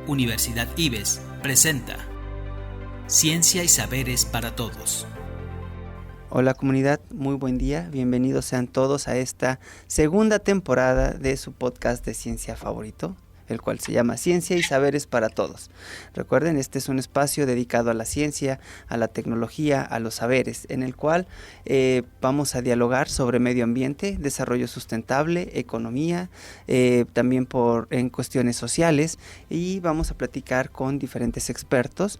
Universidad IBES presenta Ciencia y Saberes para Todos. Hola comunidad, muy buen día, bienvenidos sean todos a esta segunda temporada de su podcast de ciencia favorito, el cual se llama Ciencia y Saberes para Todos. Recuerden, este es un espacio dedicado a la ciencia, a la tecnología, a los saberes, en el cual vamos a dialogar sobre medio ambiente, desarrollo sustentable, economía, también en cuestiones sociales, y vamos a platicar con diferentes expertos,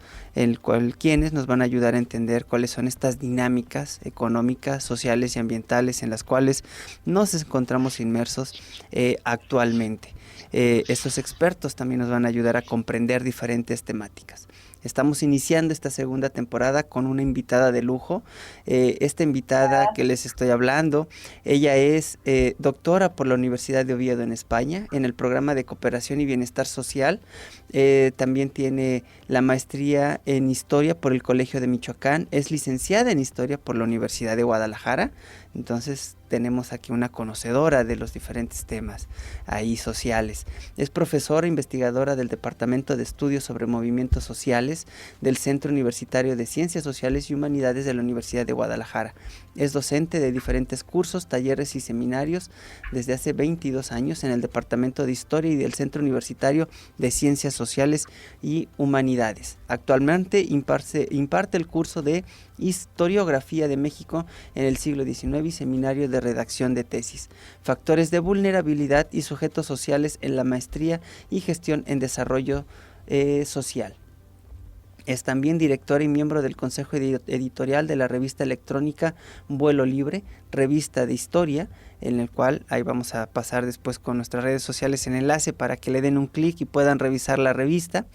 quienes nos van a ayudar a entender cuáles son estas dinámicas económicas, sociales y ambientales en las cuales nos encontramos inmersos actualmente. Estos expertos también nos van a ayudar a comprender diferentes temáticas. Estamos iniciando esta segunda temporada con una invitada de lujo. Esta invitada que les estoy hablando, ella es doctora por la Universidad de Oviedo en España, en el programa de Cooperación y Bienestar Social. También tiene la maestría en Historia por el Colegio de Michoacán. Es licenciada en Historia por la Universidad de Guadalajara. Entonces tenemos aquí una conocedora de los diferentes temas ahí sociales. Es profesora investigadora del Departamento de Estudios sobre Movimientos Sociales del Centro Universitario de Ciencias Sociales y Humanidades de la Universidad de Guadalajara. Es docente de diferentes cursos, talleres y seminarios desde hace 22 años en el Departamento de Historia y del Centro Universitario de Ciencias Sociales y Humanidades. Actualmente imparte el curso de Historiografía de México en el siglo XIX y seminario de redacción de tesis, factores de vulnerabilidad y sujetos sociales en la maestría y gestión en desarrollo social. Es también directora y miembro del Consejo Editorial de la revista electrónica Vuelo Libre, revista de historia, en el cual ahí vamos a pasar después con nuestras redes sociales en enlace para que le den un clic y puedan revisar la revista.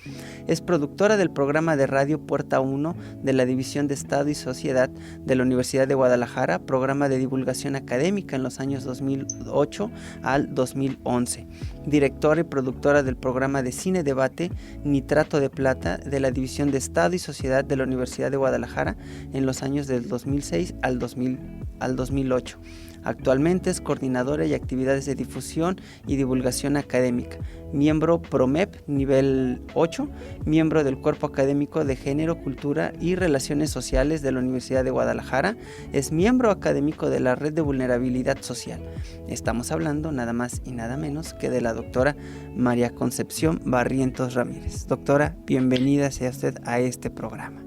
Es productora del programa de radio Puerta 1 de la División de Estado y Sociedad de la Universidad de Guadalajara, programa de divulgación académica en los años 2008 al 2011. Directora y productora del programa de cine debate Nitrato de Plata de la División de Estado y Sociedad de la Universidad de Guadalajara en los años del 2006 al 2008. Actualmente es coordinadora y actividades de difusión y divulgación académica, miembro PROMEP nivel 8, miembro del Cuerpo Académico de Género, Cultura y Relaciones Sociales de la Universidad de Guadalajara, es miembro académico de la Red de Vulnerabilidad Social. Estamos hablando nada más y nada menos que de la doctora María Concepción Barrientos Ramírez. Doctora, bienvenida sea usted a este programa.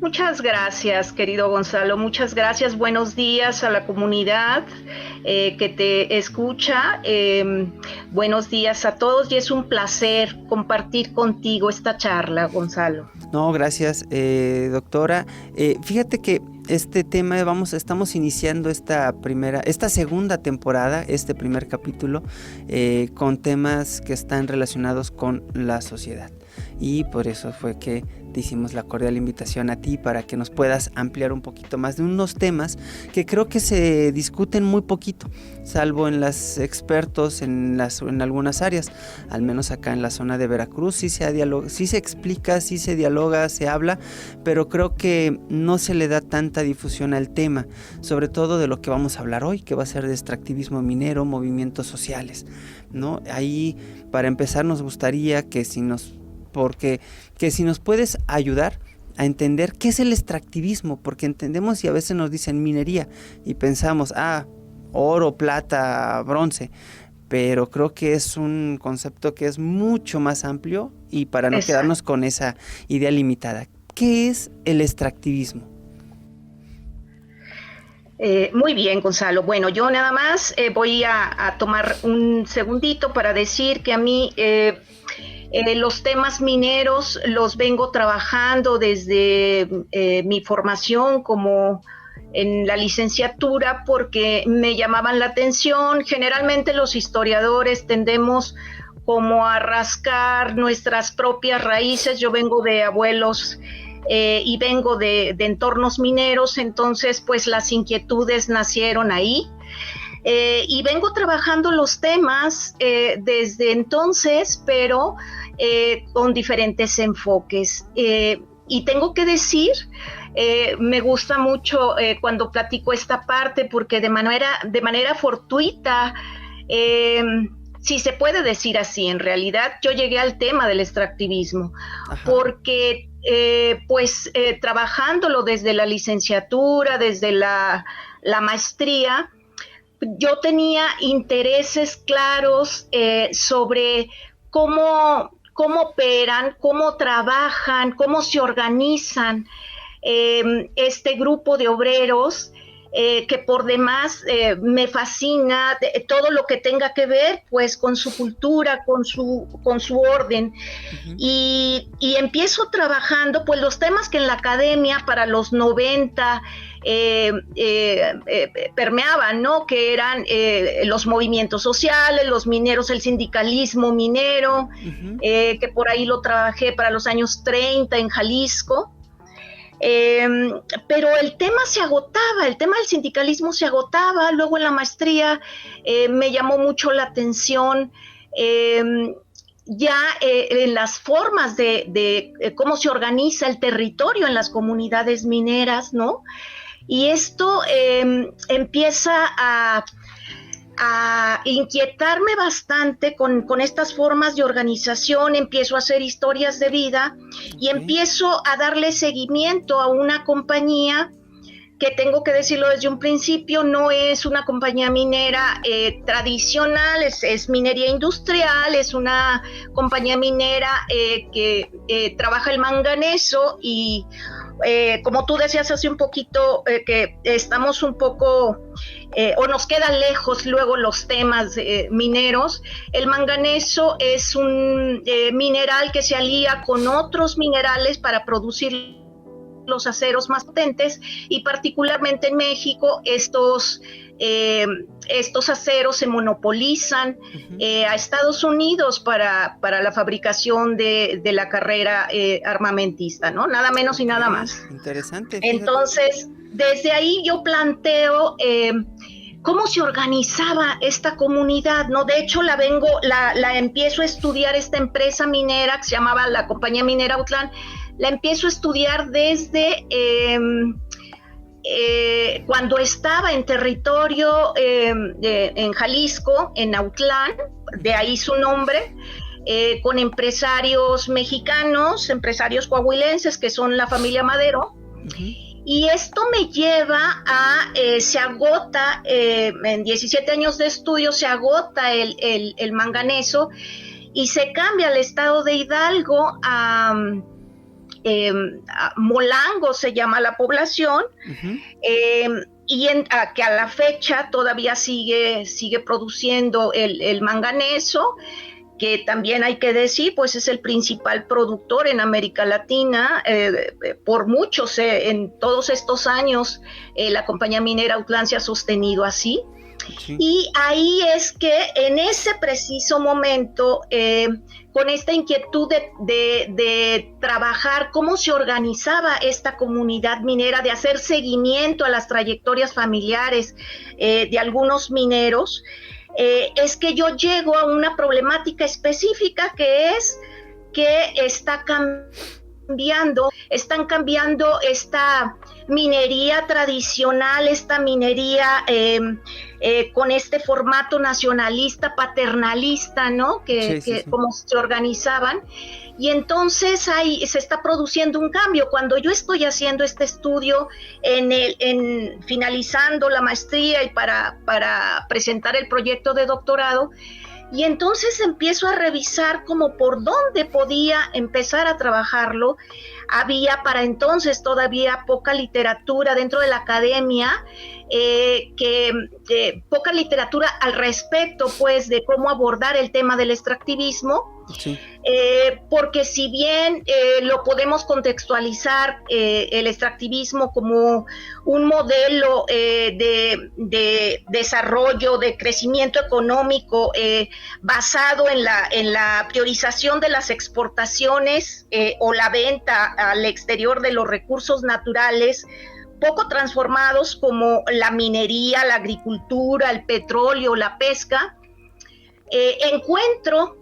Muchas gracias, querido Gonzalo. Muchas gracias. Buenos días a la comunidad que te escucha. Buenos días a todos y es un placer compartir contigo esta charla, Gonzalo. No, gracias, doctora. Fíjate que este tema estamos iniciando esta segunda temporada, este primer capítulo, con temas que están relacionados con la sociedad. Y por eso fue que te hicimos la cordial invitación a ti para que nos puedas ampliar un poquito más de unos temas que creo que se discuten muy poquito, salvo en los expertos en algunas áreas, al menos acá en la zona de Veracruz sí se explica, sí se dialoga, se habla, pero creo que no se le da tanta difusión al tema, sobre todo de lo que vamos a hablar hoy, que va a ser de extractivismo minero, movimientos sociales, ¿no? Ahí, para empezar, nos gustaría que si nos puedes ayudar a entender qué es el extractivismo, porque entendemos y a veces nos dicen minería y pensamos, oro, plata, bronce, pero creo que es un concepto que es mucho más amplio y para no quedarnos con esa idea limitada. ¿Qué es el extractivismo? Muy bien, Gonzalo. Bueno, yo nada más voy a tomar un segundito para decir que a mí los temas mineros los vengo trabajando desde mi formación como en la licenciatura porque me llamaban la atención. Generalmente los historiadores tendemos como a rascar nuestras propias raíces. Yo vengo de abuelos y vengo de entornos mineros, entonces pues las inquietudes nacieron ahí. Y vengo trabajando los temas desde entonces, pero con diferentes enfoques. Y tengo que decir, me gusta mucho cuando platico esta parte porque de manera fortuita si se puede decir así, en realidad yo llegué al tema del extractivismo, porque trabajándolo desde la licenciatura, desde la maestría, yo tenía intereses claros sobre cómo operan, cómo trabajan, cómo se organizan este grupo de obreros, que por demás me fascina todo lo que tenga que ver pues con su cultura, con su orden. Y empiezo trabajando pues los temas que en la academia para los 90 permeaban, ¿no? Que eran los movimientos sociales, los mineros, el sindicalismo minero, que por ahí lo trabajé para los años 30 en Jalisco. Pero el tema se agotaba, el tema del sindicalismo se agotaba. Luego en la maestría me llamó mucho la atención en las formas de cómo se organiza el territorio en las comunidades mineras, ¿no? Y esto empieza a inquietarme bastante con estas formas de organización. Empiezo a hacer historias de vida y empiezo a darle seguimiento a una compañía que, tengo que decirlo desde un principio, no es una compañía minera tradicional, es minería industrial, es una compañía minera que trabaja el manganeso y como tú decías hace un poquito, que estamos un poco, o nos quedan lejos luego los temas mineros. El manganeso es un mineral que se alía con otros minerales para producir los aceros más potentes, y particularmente en México estos aceros se monopolizan a Estados Unidos para la fabricación de la carrera armamentista, ¿no? Nada menos y nada más. Interesante. Entonces, desde ahí yo planteo cómo se organizaba esta comunidad, ¿no? De hecho, la empiezo a estudiar, esta empresa minera que se llamaba la Compañía Minera Autlán. La empiezo a estudiar desde cuando estaba en territorio en Jalisco, en Autlán, de ahí su nombre, con empresarios mexicanos, empresarios coahuilenses, que son la familia Madero. Y esto me lleva se agota, en 17 años de estudio, se agota el manganeso y se cambia al estado de Hidalgo a Molango, se llama la población, que a la fecha todavía sigue produciendo el manganeso, que también hay que decir, pues es el principal productor en América Latina, por muchos, en todos estos años, la compañía minera Autlán se ha sostenido así. Sí. Y ahí es que en ese preciso momento, con esta inquietud de trabajar cómo se organizaba esta comunidad minera, de hacer seguimiento a las trayectorias familiares de algunos mineros, es que yo llego a una problemática específica, que es que están cambiando esta minería tradicional, esta minería con este formato nacionalista, paternalista, ¿no? Que como se organizaban. Y entonces ahí se está produciendo un cambio. Cuando yo estoy haciendo este estudio, finalizando la maestría y para presentar el proyecto de doctorado, y entonces empiezo a revisar como por dónde podía empezar a trabajarlo. Había para entonces todavía poca literatura dentro de la academia, poca literatura al respecto, pues, de cómo abordar el tema del extractivismo. Sí. Porque si bien lo podemos contextualizar, el extractivismo como un modelo de desarrollo, de crecimiento económico basado en la priorización de las exportaciones o la venta al exterior de los recursos naturales, poco transformados como la minería, la agricultura, el petróleo, la pesca, encuentro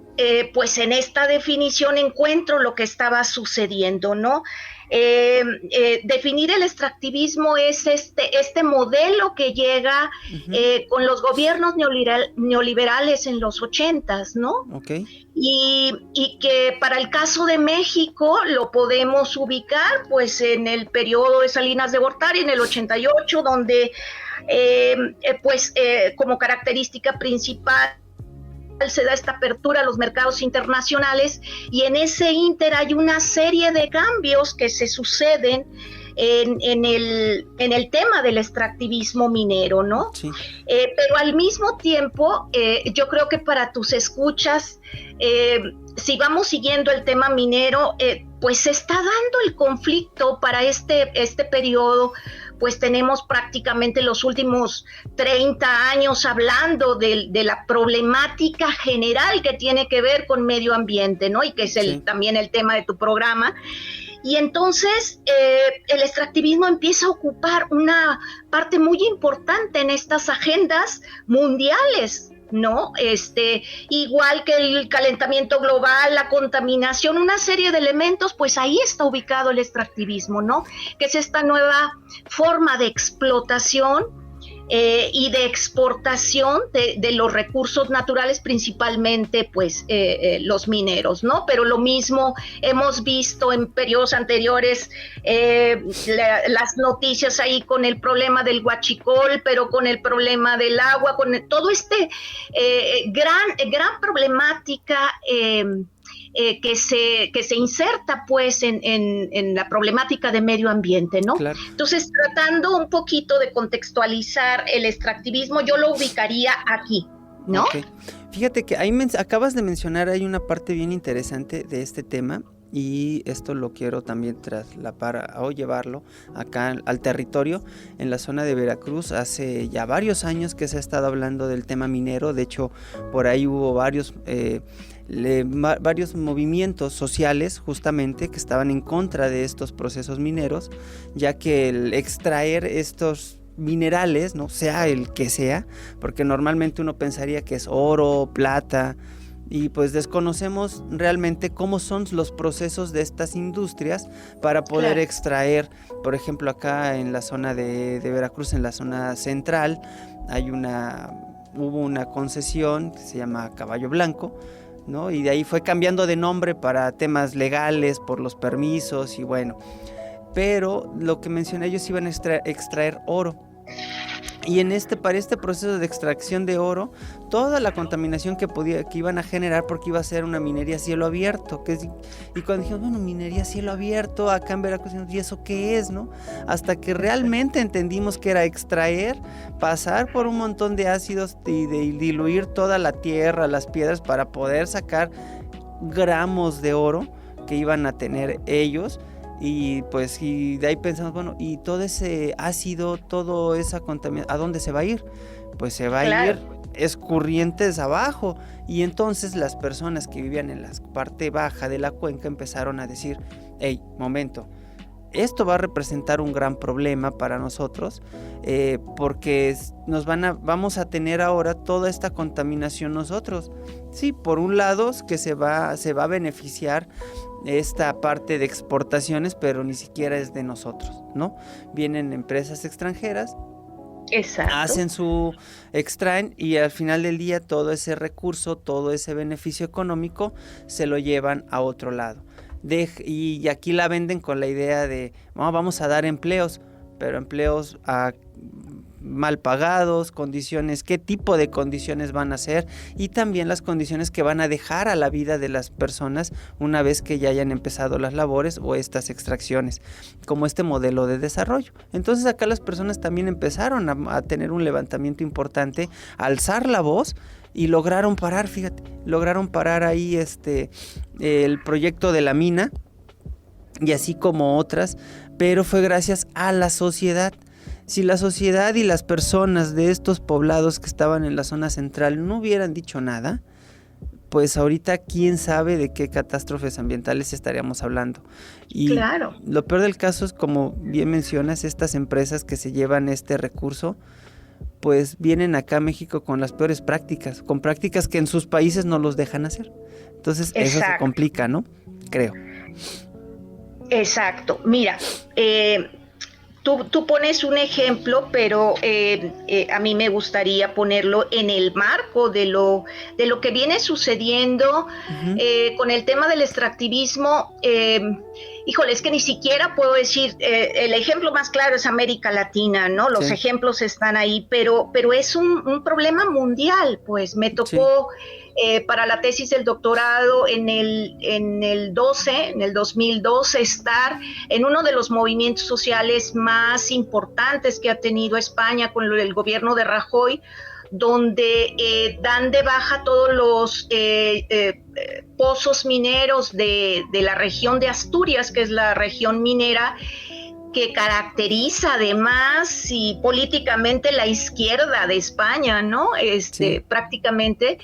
pues en esta definición encuentro lo que estaba sucediendo, ¿no? Definir el extractivismo es este modelo que llega con los gobiernos neoliberales en los 80s, ¿no? Okay. Y que para el caso de México lo podemos ubicar pues en el periodo de Salinas de Gortari en el 88, donde como característica principal se da esta apertura a los mercados internacionales, y en ese ínter hay una serie de cambios que se suceden en el tema del extractivismo minero, ¿no? Sí. Pero al mismo tiempo, yo creo que para tus escuchas, si vamos siguiendo el tema minero, pues se está dando el conflicto para este periodo. Pues tenemos prácticamente los últimos 30 años hablando de la problemática general que tiene que ver con medio ambiente, ¿no? Y que es también el tema de tu programa. Y entonces el extractivismo empieza a ocupar una parte muy importante en estas agendas mundiales, ¿no? Igual que el calentamiento global, la contaminación, una serie de elementos, pues ahí está ubicado el extractivismo, ¿no? Que es esta nueva forma de explotación y de exportación de los recursos naturales, principalmente pues los mineros, ¿no? Pero lo mismo hemos visto en periodos anteriores, las noticias ahí con el problema del huachicol, pero con el problema del agua, con todo gran problemática que se inserta pues en la problemática de medio ambiente, ¿no? Claro. Entonces, tratando un poquito de contextualizar el extractivismo, yo lo ubicaría aquí, ¿no? Okay. Fíjate que ahí acabas de mencionar, hay una parte bien interesante de este tema, y esto lo quiero también traslapar o llevarlo acá al territorio, en la zona de Veracruz. Hace ya varios años que se ha estado hablando del tema minero. De hecho, por ahí hubo varios movimientos sociales justamente que estaban en contra de estos procesos mineros, ya que el extraer estos minerales, no sea el que sea, porque normalmente uno pensaría que es oro, plata, y pues desconocemos realmente cómo son los procesos de estas industrias para poder extraer. Por ejemplo, acá en la zona de Veracruz, en la zona central, hubo una concesión que se llama Caballo Blanco, ¿no? Y de ahí fue cambiando de nombre para temas legales, por los permisos y bueno. Pero lo que mencioné, ellos iban a extraer oro. Y para este proceso de extracción de oro, toda la contaminación que iban a generar, porque iba a ser una minería a cielo abierto, y cuando dijimos, bueno, minería a cielo abierto acá en Veracruz, ¿y eso qué es, no? Hasta que realmente entendimos que era extraer, pasar por un montón de ácidos y de diluir toda la tierra, las piedras, para poder sacar gramos de oro que iban a tener ellos. Y pues y de ahí pensamos, bueno, y todo ese ácido, toda esa contaminación, ¿a dónde se va a ir? Pues se va a ir escurrientes abajo. Y entonces las personas que vivían en la parte baja de la cuenca empezaron a decir, hey, momento, esto va a representar un gran problema para nosotros, porque vamos a tener ahora toda esta contaminación nosotros. Sí, por un lado que se va a beneficiar esta parte de exportaciones, pero ni siquiera es de nosotros, ¿no? Vienen empresas extranjeras, extraen, y al final del día todo ese recurso, todo ese beneficio económico se lo llevan a otro lado. Y aquí la venden con la idea de vamos a dar empleos, pero empleos mal pagados, condiciones, qué tipo de condiciones van a ser, y también las condiciones que van a dejar a la vida de las personas una vez que ya hayan empezado las labores o estas extracciones, como este modelo de desarrollo. Entonces acá las personas también empezaron a tener un levantamiento importante, a alzar la voz, y lograron parar ahí el proyecto de la mina, y así como otras, pero fue gracias a la sociedad. Si la sociedad y las personas de estos poblados que estaban en la zona central no hubieran dicho nada, pues ahorita quién sabe de qué catástrofes ambientales estaríamos hablando. Y claro, lo peor del caso es, como bien mencionas, estas empresas que se llevan este recurso, pues vienen acá a México con las peores prácticas, con prácticas que en sus países no los dejan hacer. Entonces eso se complica, ¿no? Creo. Exacto. Mira, tú pones un ejemplo, pero a mí me gustaría ponerlo en el marco de lo que viene sucediendo con el tema del extractivismo. Híjole, es que ni siquiera puedo decir, el ejemplo más claro es América Latina, ¿no? Los ejemplos están ahí, pero es un problema mundial, pues me tocó para la tesis del doctorado en el 2012, estar en uno de los movimientos sociales más importantes que ha tenido España con el gobierno de Rajoy, donde dan de baja todos los pozos mineros de la región de Asturias, que es la región minera que caracteriza además y políticamente la izquierda de España, ¿no? Prácticamente,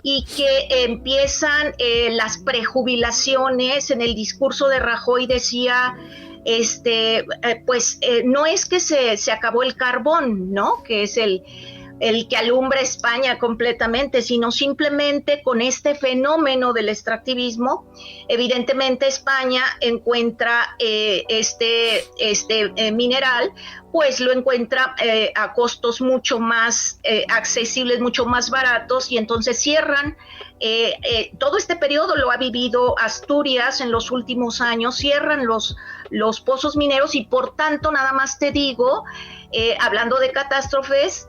y que empiezan las prejubilaciones. En el discurso de Rajoy decía, no es que se acabó el carbón, ¿no? Que es el que alumbra España completamente, sino simplemente con este fenómeno del extractivismo, evidentemente España encuentra este mineral, pues lo encuentra a costos mucho más accesibles, mucho más baratos, y entonces cierran. Todo este periodo lo ha vivido Asturias en los últimos años, cierran los pozos mineros y por tanto, nada más te digo, hablando de catástrofes,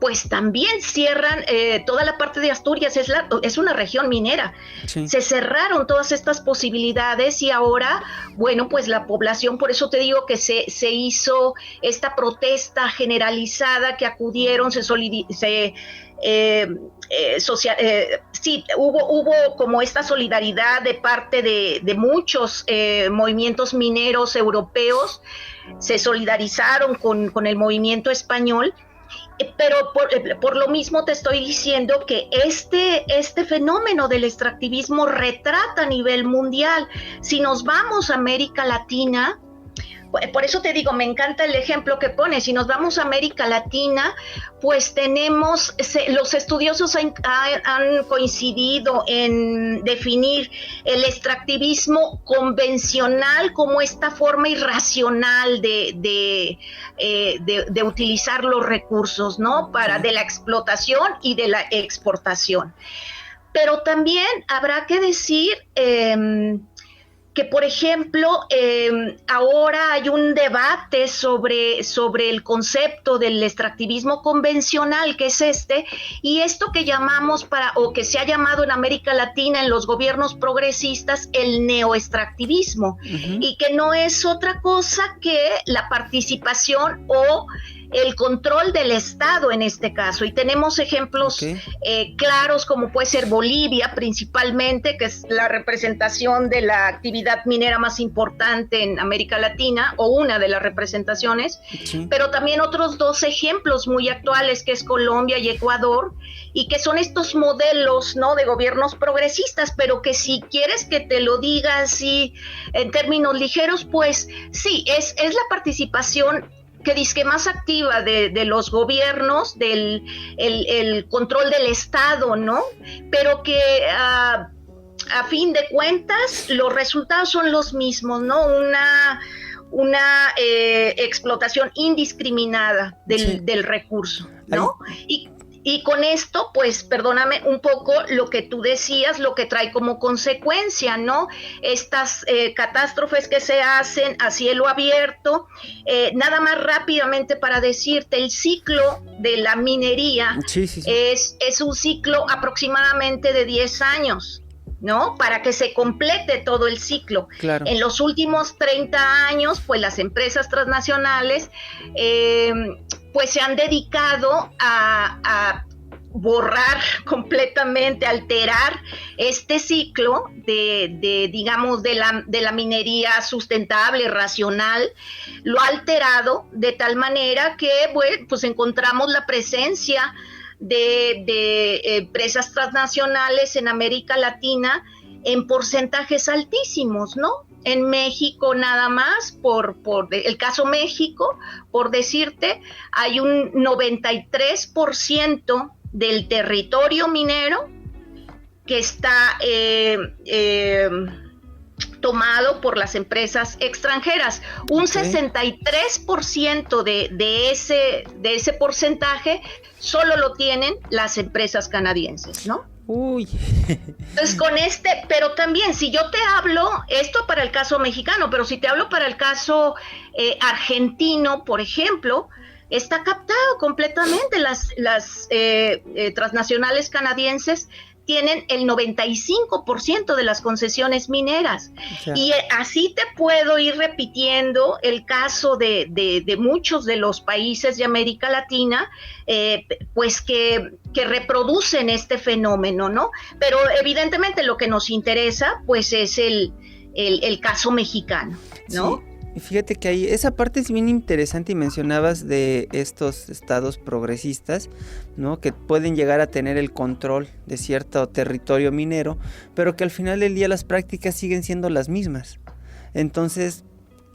pues también cierran toda la parte de Asturias, es una región minera. Sí. Se cerraron todas estas posibilidades y ahora, bueno, pues la población, por eso te digo que se hizo esta protesta generalizada, que acudieron, hubo como esta solidaridad de parte de muchos movimientos mineros europeos, se solidarizaron con el movimiento español, pero por lo mismo te estoy diciendo que este fenómeno del extractivismo retrata a nivel mundial. Si nos vamos a América Latina, por eso te digo, me encanta el ejemplo que pones. Si nos vamos a América Latina, pues tenemos, los estudiosos han coincidido en definir el extractivismo convencional como esta forma irracional de utilizar los recursos, ¿no? De la explotación y de la exportación. Pero también habrá que decir que, por ejemplo, ahora hay un debate sobre el concepto del extractivismo convencional, que es y esto que llamamos o que se ha llamado en América Latina en los gobiernos progresistas el neoextractivismo, y que no es otra cosa que la participación o el control del Estado en este caso, y tenemos ejemplos claros, como puede ser Bolivia principalmente, que es la representación de la actividad minera más importante en América Latina, o una de las representaciones, pero también otros dos ejemplos muy actuales, que es Colombia y Ecuador, y que son estos modelos, ¿no?, de gobiernos progresistas, pero que si quieres que te lo diga así en términos ligeros, pues sí, es la participación que dizque más activa de los gobiernos, el control del Estado, ¿no? Pero que a fin de cuentas los resultados son los mismos, ¿no? Una explotación indiscriminada del recurso, ¿no? Y con esto, pues, perdóname un poco lo que tú decías, lo que trae como consecuencia, ¿no? Estas catástrofes que se hacen a cielo abierto. Nada más rápidamente para decirte, el ciclo de la minería es un ciclo aproximadamente de 10 años. ¿No? Para que se complete todo el ciclo. Claro. En los últimos 30 años, pues las empresas transnacionales pues se han dedicado a borrar completamente, alterar este ciclo digamos, de la minería sustentable, racional. Lo ha alterado de tal manera que, bueno, pues encontramos la presencia de empresas transnacionales en América Latina en porcentajes altísimos, ¿no? en México nada más, por el caso México, por decirte, hay un 93% del territorio minero que está tomado por las empresas extranjeras. Un 63% de ese porcentaje solo lo tienen las empresas canadienses, ¿no? Uy. Entonces pero también si yo te hablo, esto para el caso mexicano, pero si te hablo para el caso argentino, por ejemplo, está captado completamente. Las transnacionales canadienses tienen el 95% de las concesiones mineras. Ya. Y así te puedo ir repitiendo el caso de muchos de los países de América Latina, pues que reproducen este fenómeno, ¿no? Pero evidentemente lo que nos interesa, pues es el caso mexicano, ¿no? Sí. Y fíjate que ahí esa parte es bien interesante y mencionabas de estos estados progresistas, ¿no? Que pueden llegar a tener el control de cierto territorio minero, pero que al final del día las prácticas siguen siendo las mismas. Entonces,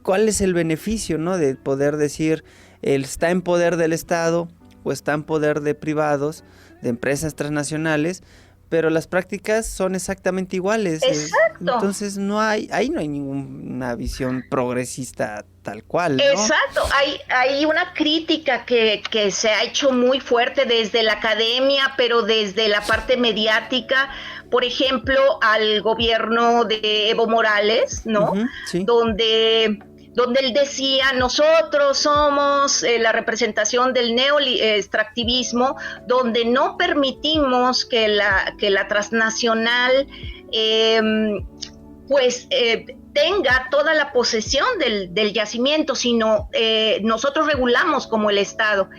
¿cuál es el beneficio, ¿no? De poder decir, está en poder del Estado o está en poder de privados, de empresas transnacionales, pero las prácticas son exactamente iguales. Exacto. Entonces ahí no hay ninguna visión progresista tal cual, ¿no? Exacto, hay una crítica que se ha hecho muy fuerte desde la academia, pero desde la parte mediática, por ejemplo, al gobierno de Evo Morales, ¿no? Uh-huh, sí. Donde él decía, nosotros somos la representación del neoextractivismo, donde no permitimos que la transnacional tenga toda la posesión del yacimiento, sino nosotros regulamos como el Estado.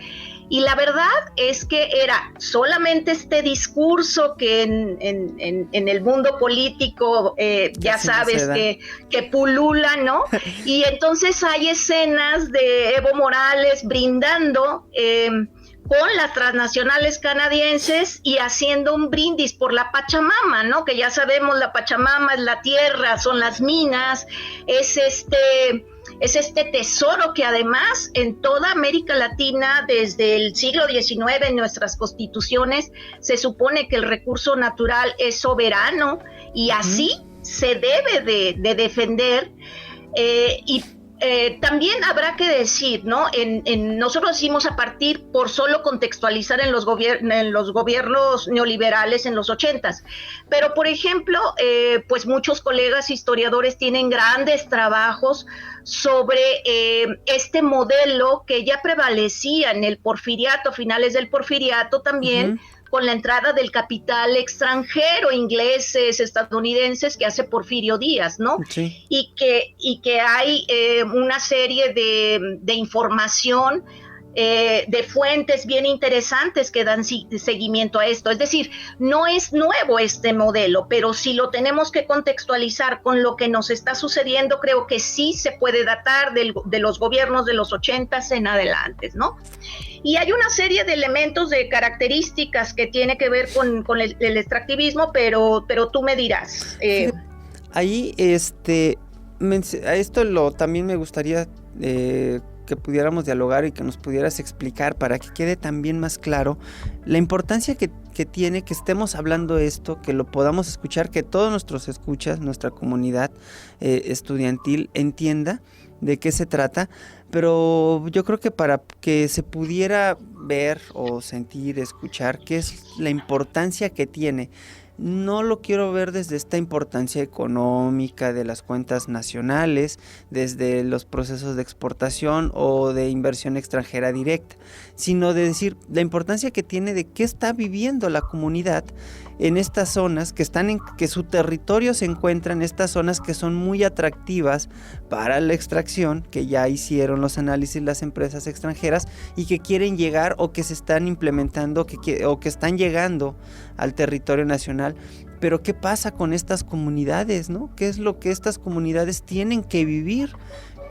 Y la verdad es que era solamente este discurso que en el mundo político ya sabes que pulula, ¿no? Y entonces hay escenas de Evo Morales brindando con las transnacionales canadienses y haciendo un brindis por la Pachamama, ¿no? Que ya sabemos, la Pachamama es la tierra, son las minas, es este tesoro que además en toda América Latina desde el siglo XIX en nuestras constituciones se supone que el recurso natural es soberano y así se debe de defender también habrá que decir, ¿no? Nosotros decimos a partir por solo contextualizar en los gobiernos neoliberales en los 80s, pero por ejemplo, pues muchos colegas historiadores tienen grandes trabajos sobre este modelo que ya prevalecía en el porfiriato, finales del porfiriato también, con la entrada del capital extranjero, ingleses, estadounidenses, que hace Porfirio Díaz, ¿no? Sí. Y que hay una serie de información, de fuentes bien interesantes que dan seguimiento a esto. Es decir, no es nuevo este modelo, pero si lo tenemos que contextualizar con lo que nos está sucediendo, creo que sí se puede datar de los gobiernos de los 80s en adelante, ¿no? Y hay una serie de elementos, de características que tiene que ver con el extractivismo, pero tú me dirás. Ahí, a esto también me gustaría que pudiéramos dialogar y que nos pudieras explicar para que quede también más claro la importancia que tiene que estemos hablando esto, que lo podamos escuchar, que todos nuestros escuchas, nuestra comunidad estudiantil entienda de qué se trata, pero yo creo que para que se pudiera ver o sentir, escuchar qué es la importancia que tiene. No lo quiero ver desde esta importancia económica de las cuentas nacionales, desde los procesos de exportación o de inversión extranjera directa, sino de decir la importancia que tiene de qué está viviendo la comunidad en estas zonas que su territorio se encuentra en estas zonas que son muy atractivas para la extracción, que ya hicieron los análisis las empresas extranjeras y que quieren llegar o que se están implementando o que están llegando al territorio nacional. Pero ¿qué pasa con estas comunidades, no? ¿Qué es lo que estas comunidades tienen que vivir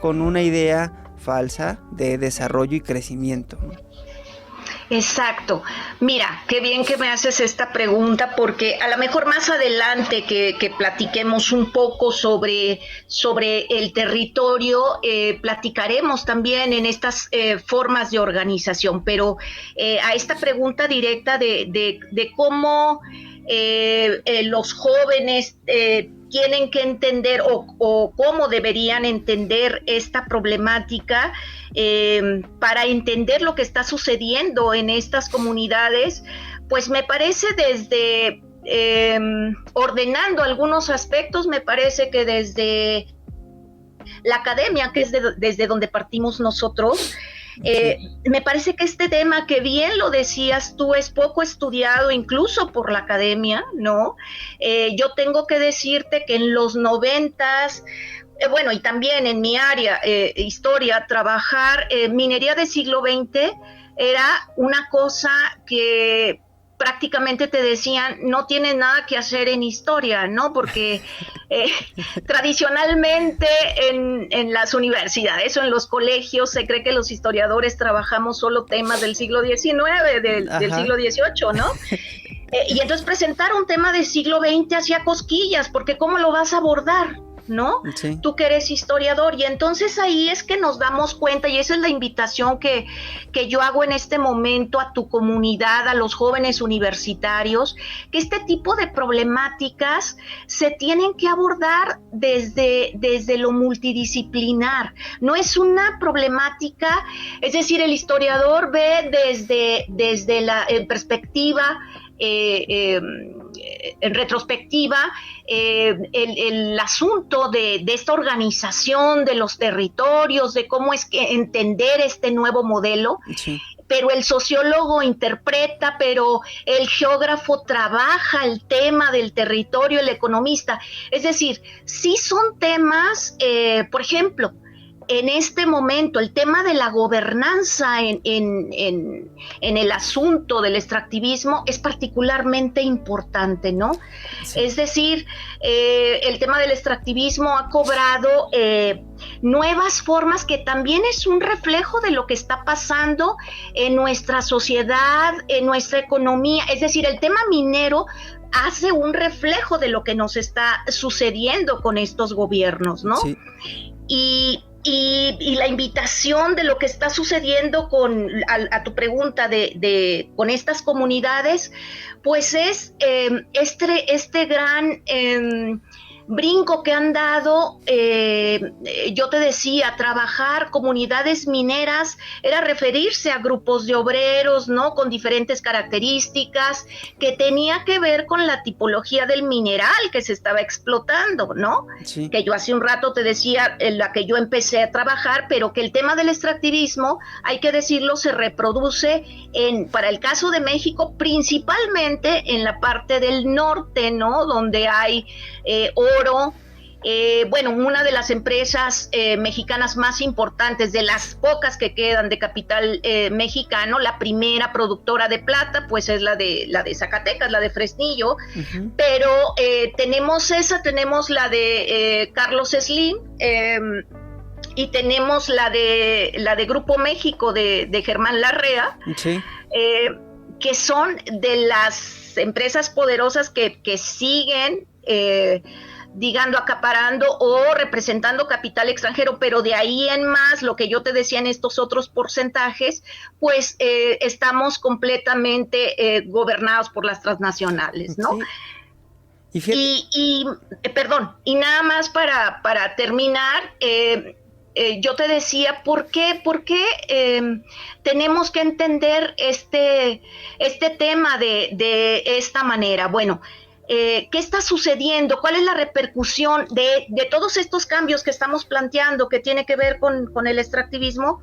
con una idea falsa de desarrollo y crecimiento, ¿no? Exacto. Mira, qué bien que me haces esta pregunta porque a lo mejor más adelante que platiquemos un poco sobre el territorio, platicaremos también en estas formas de organización, pero a esta pregunta directa de cómo los jóvenes tienen que entender o cómo deberían entender esta problemática para entender lo que está sucediendo en estas comunidades, pues me parece desde ordenando algunos aspectos, me parece que desde la academia, que es desde donde partimos nosotros, me parece que este tema, que bien lo decías tú, es poco estudiado incluso por la academia, ¿no? Yo tengo que decirte que en los 90s, bueno, y también en mi área, historia, trabajar minería del siglo XX era una cosa que prácticamente te decían, no tienes nada que hacer en historia, ¿no? Porque tradicionalmente en las universidades o en los colegios se cree que los historiadores trabajamos solo temas del siglo XIX, del siglo XVIII, ¿no? Y entonces presentar un tema del siglo XX hacía cosquillas, porque ¿cómo lo vas a abordar? ¿No? Sí. Tú que eres historiador, y entonces ahí es que nos damos cuenta, y esa es la invitación que yo hago en este momento a tu comunidad, a los jóvenes universitarios, que este tipo de problemáticas se tienen que abordar desde lo multidisciplinar. No es una problemática, es decir, el historiador ve desde la perspectiva en retrospectiva el asunto de esta organización de los territorios, de cómo es que entender este nuevo modelo, sí. Pero el sociólogo interpreta, pero el geógrafo trabaja el tema del territorio, el economista. Es decir, sí son temas, por ejemplo, en este momento el tema de la gobernanza en el asunto del extractivismo es particularmente importante, ¿no? Sí. Es decir, el tema del extractivismo ha cobrado nuevas formas que también es un reflejo de lo que está pasando en nuestra sociedad, en nuestra economía. Es decir, el tema minero hace un reflejo de lo que nos está sucediendo con estos gobiernos, ¿no? Sí. Y la invitación de lo que está sucediendo a tu pregunta con estas comunidades, pues es este gran brinco que han dado. Yo te decía, trabajar comunidades mineras era referirse a grupos de obreros, ¿no? Con diferentes características, que tenía que ver con la tipología del mineral que se estaba explotando, ¿no? Sí. Que yo hace un rato te decía, en la que yo empecé a trabajar, pero que el tema del extractivismo, hay que decirlo, se reproduce para el caso de México, principalmente en la parte del norte, ¿no? Donde hay oro. Bueno, una de las empresas mexicanas más importantes, de las pocas que quedan de capital mexicano, la primera productora de plata, pues es la de Zacatecas, la de Fresnillo. Uh-huh. Pero tenemos la de Carlos Slim, y tenemos la de Grupo México de Germán Larrea. Sí. Que son de las empresas poderosas que siguen digamos, acaparando o representando capital extranjero, pero de ahí en más, lo que yo te decía en estos otros porcentajes, pues estamos completamente gobernados por las transnacionales, ¿no? Sí. Y nada más para terminar, yo te decía, ¿por qué tenemos que entender este tema de esta manera? Bueno, ¿qué está sucediendo? ¿Cuál es la repercusión de todos estos cambios que estamos planteando, que tiene que ver con el extractivismo?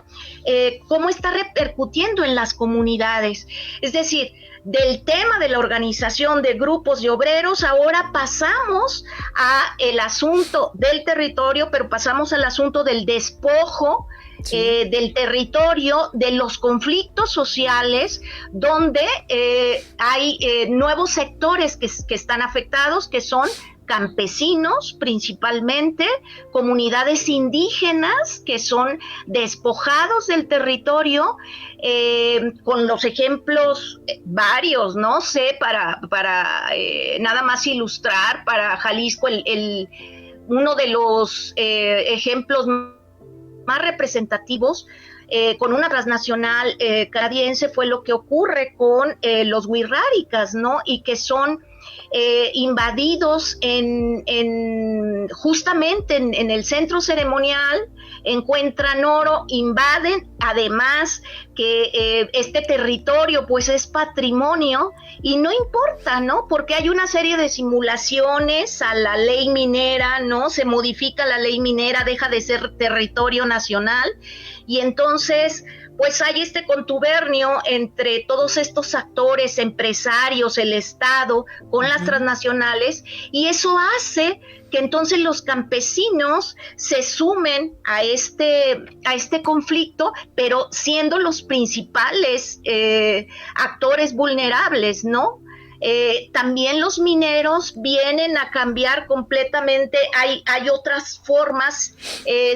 ¿Cómo está repercutiendo en las comunidades? Es decir, del tema de la organización de grupos de obreros, ahora pasamos a el asunto del territorio, pero pasamos al asunto del despojo sí, del territorio, de los conflictos sociales, donde hay nuevos sectores que están afectados, que son campesinos principalmente, comunidades indígenas que son despojados del territorio, con los ejemplos varios, no sé, para nada más ilustrar, para Jalisco uno de los ejemplos más representativos con una transnacional canadiense fue lo que ocurre con los wixárikas, ¿no? Y que son invadidos justamente en el centro ceremonial, encuentran oro, invaden, además que este territorio pues es patrimonio y no importa, ¿no? Porque hay una serie de simulaciones a la ley minera, ¿no? Se modifica la ley minera, deja de ser territorio nacional y entonces pues hay este contubernio entre todos estos actores, empresarios, el Estado, con las transnacionales, y eso hace que entonces los campesinos se sumen a este conflicto, pero siendo los principales actores vulnerables, ¿no? También los mineros vienen a cambiar completamente, hay otras formas,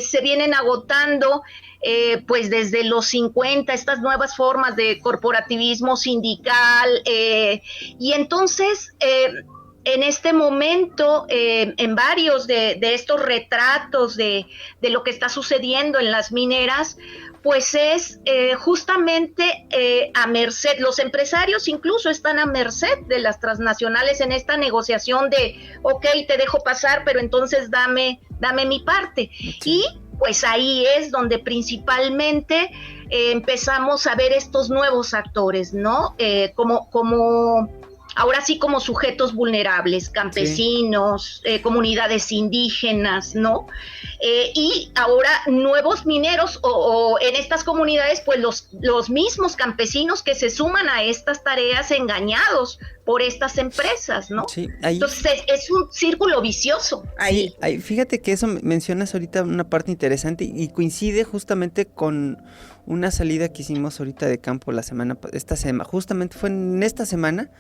se vienen agotando, pues desde los 50, estas nuevas formas de corporativismo sindical, y entonces en este momento, en varios de estos retratos de lo que está sucediendo en las mineras, pues es justamente a merced, los empresarios incluso están a merced de las transnacionales en esta negociación de, ok, te dejo pasar, pero entonces dame mi parte. Y pues ahí es donde principalmente empezamos a ver estos nuevos actores, ¿no? Como ahora sí como sujetos vulnerables, campesinos, sí, comunidades indígenas, ¿no? Y ahora nuevos mineros o en estas comunidades, pues los mismos campesinos que se suman a estas tareas engañados por estas empresas, ¿no? Sí, ahí, entonces es un círculo vicioso ahí. Sí, ahí. Fíjate que eso mencionas ahorita una parte interesante y coincide justamente con una salida que hicimos ahorita de campo justamente fue en esta semana.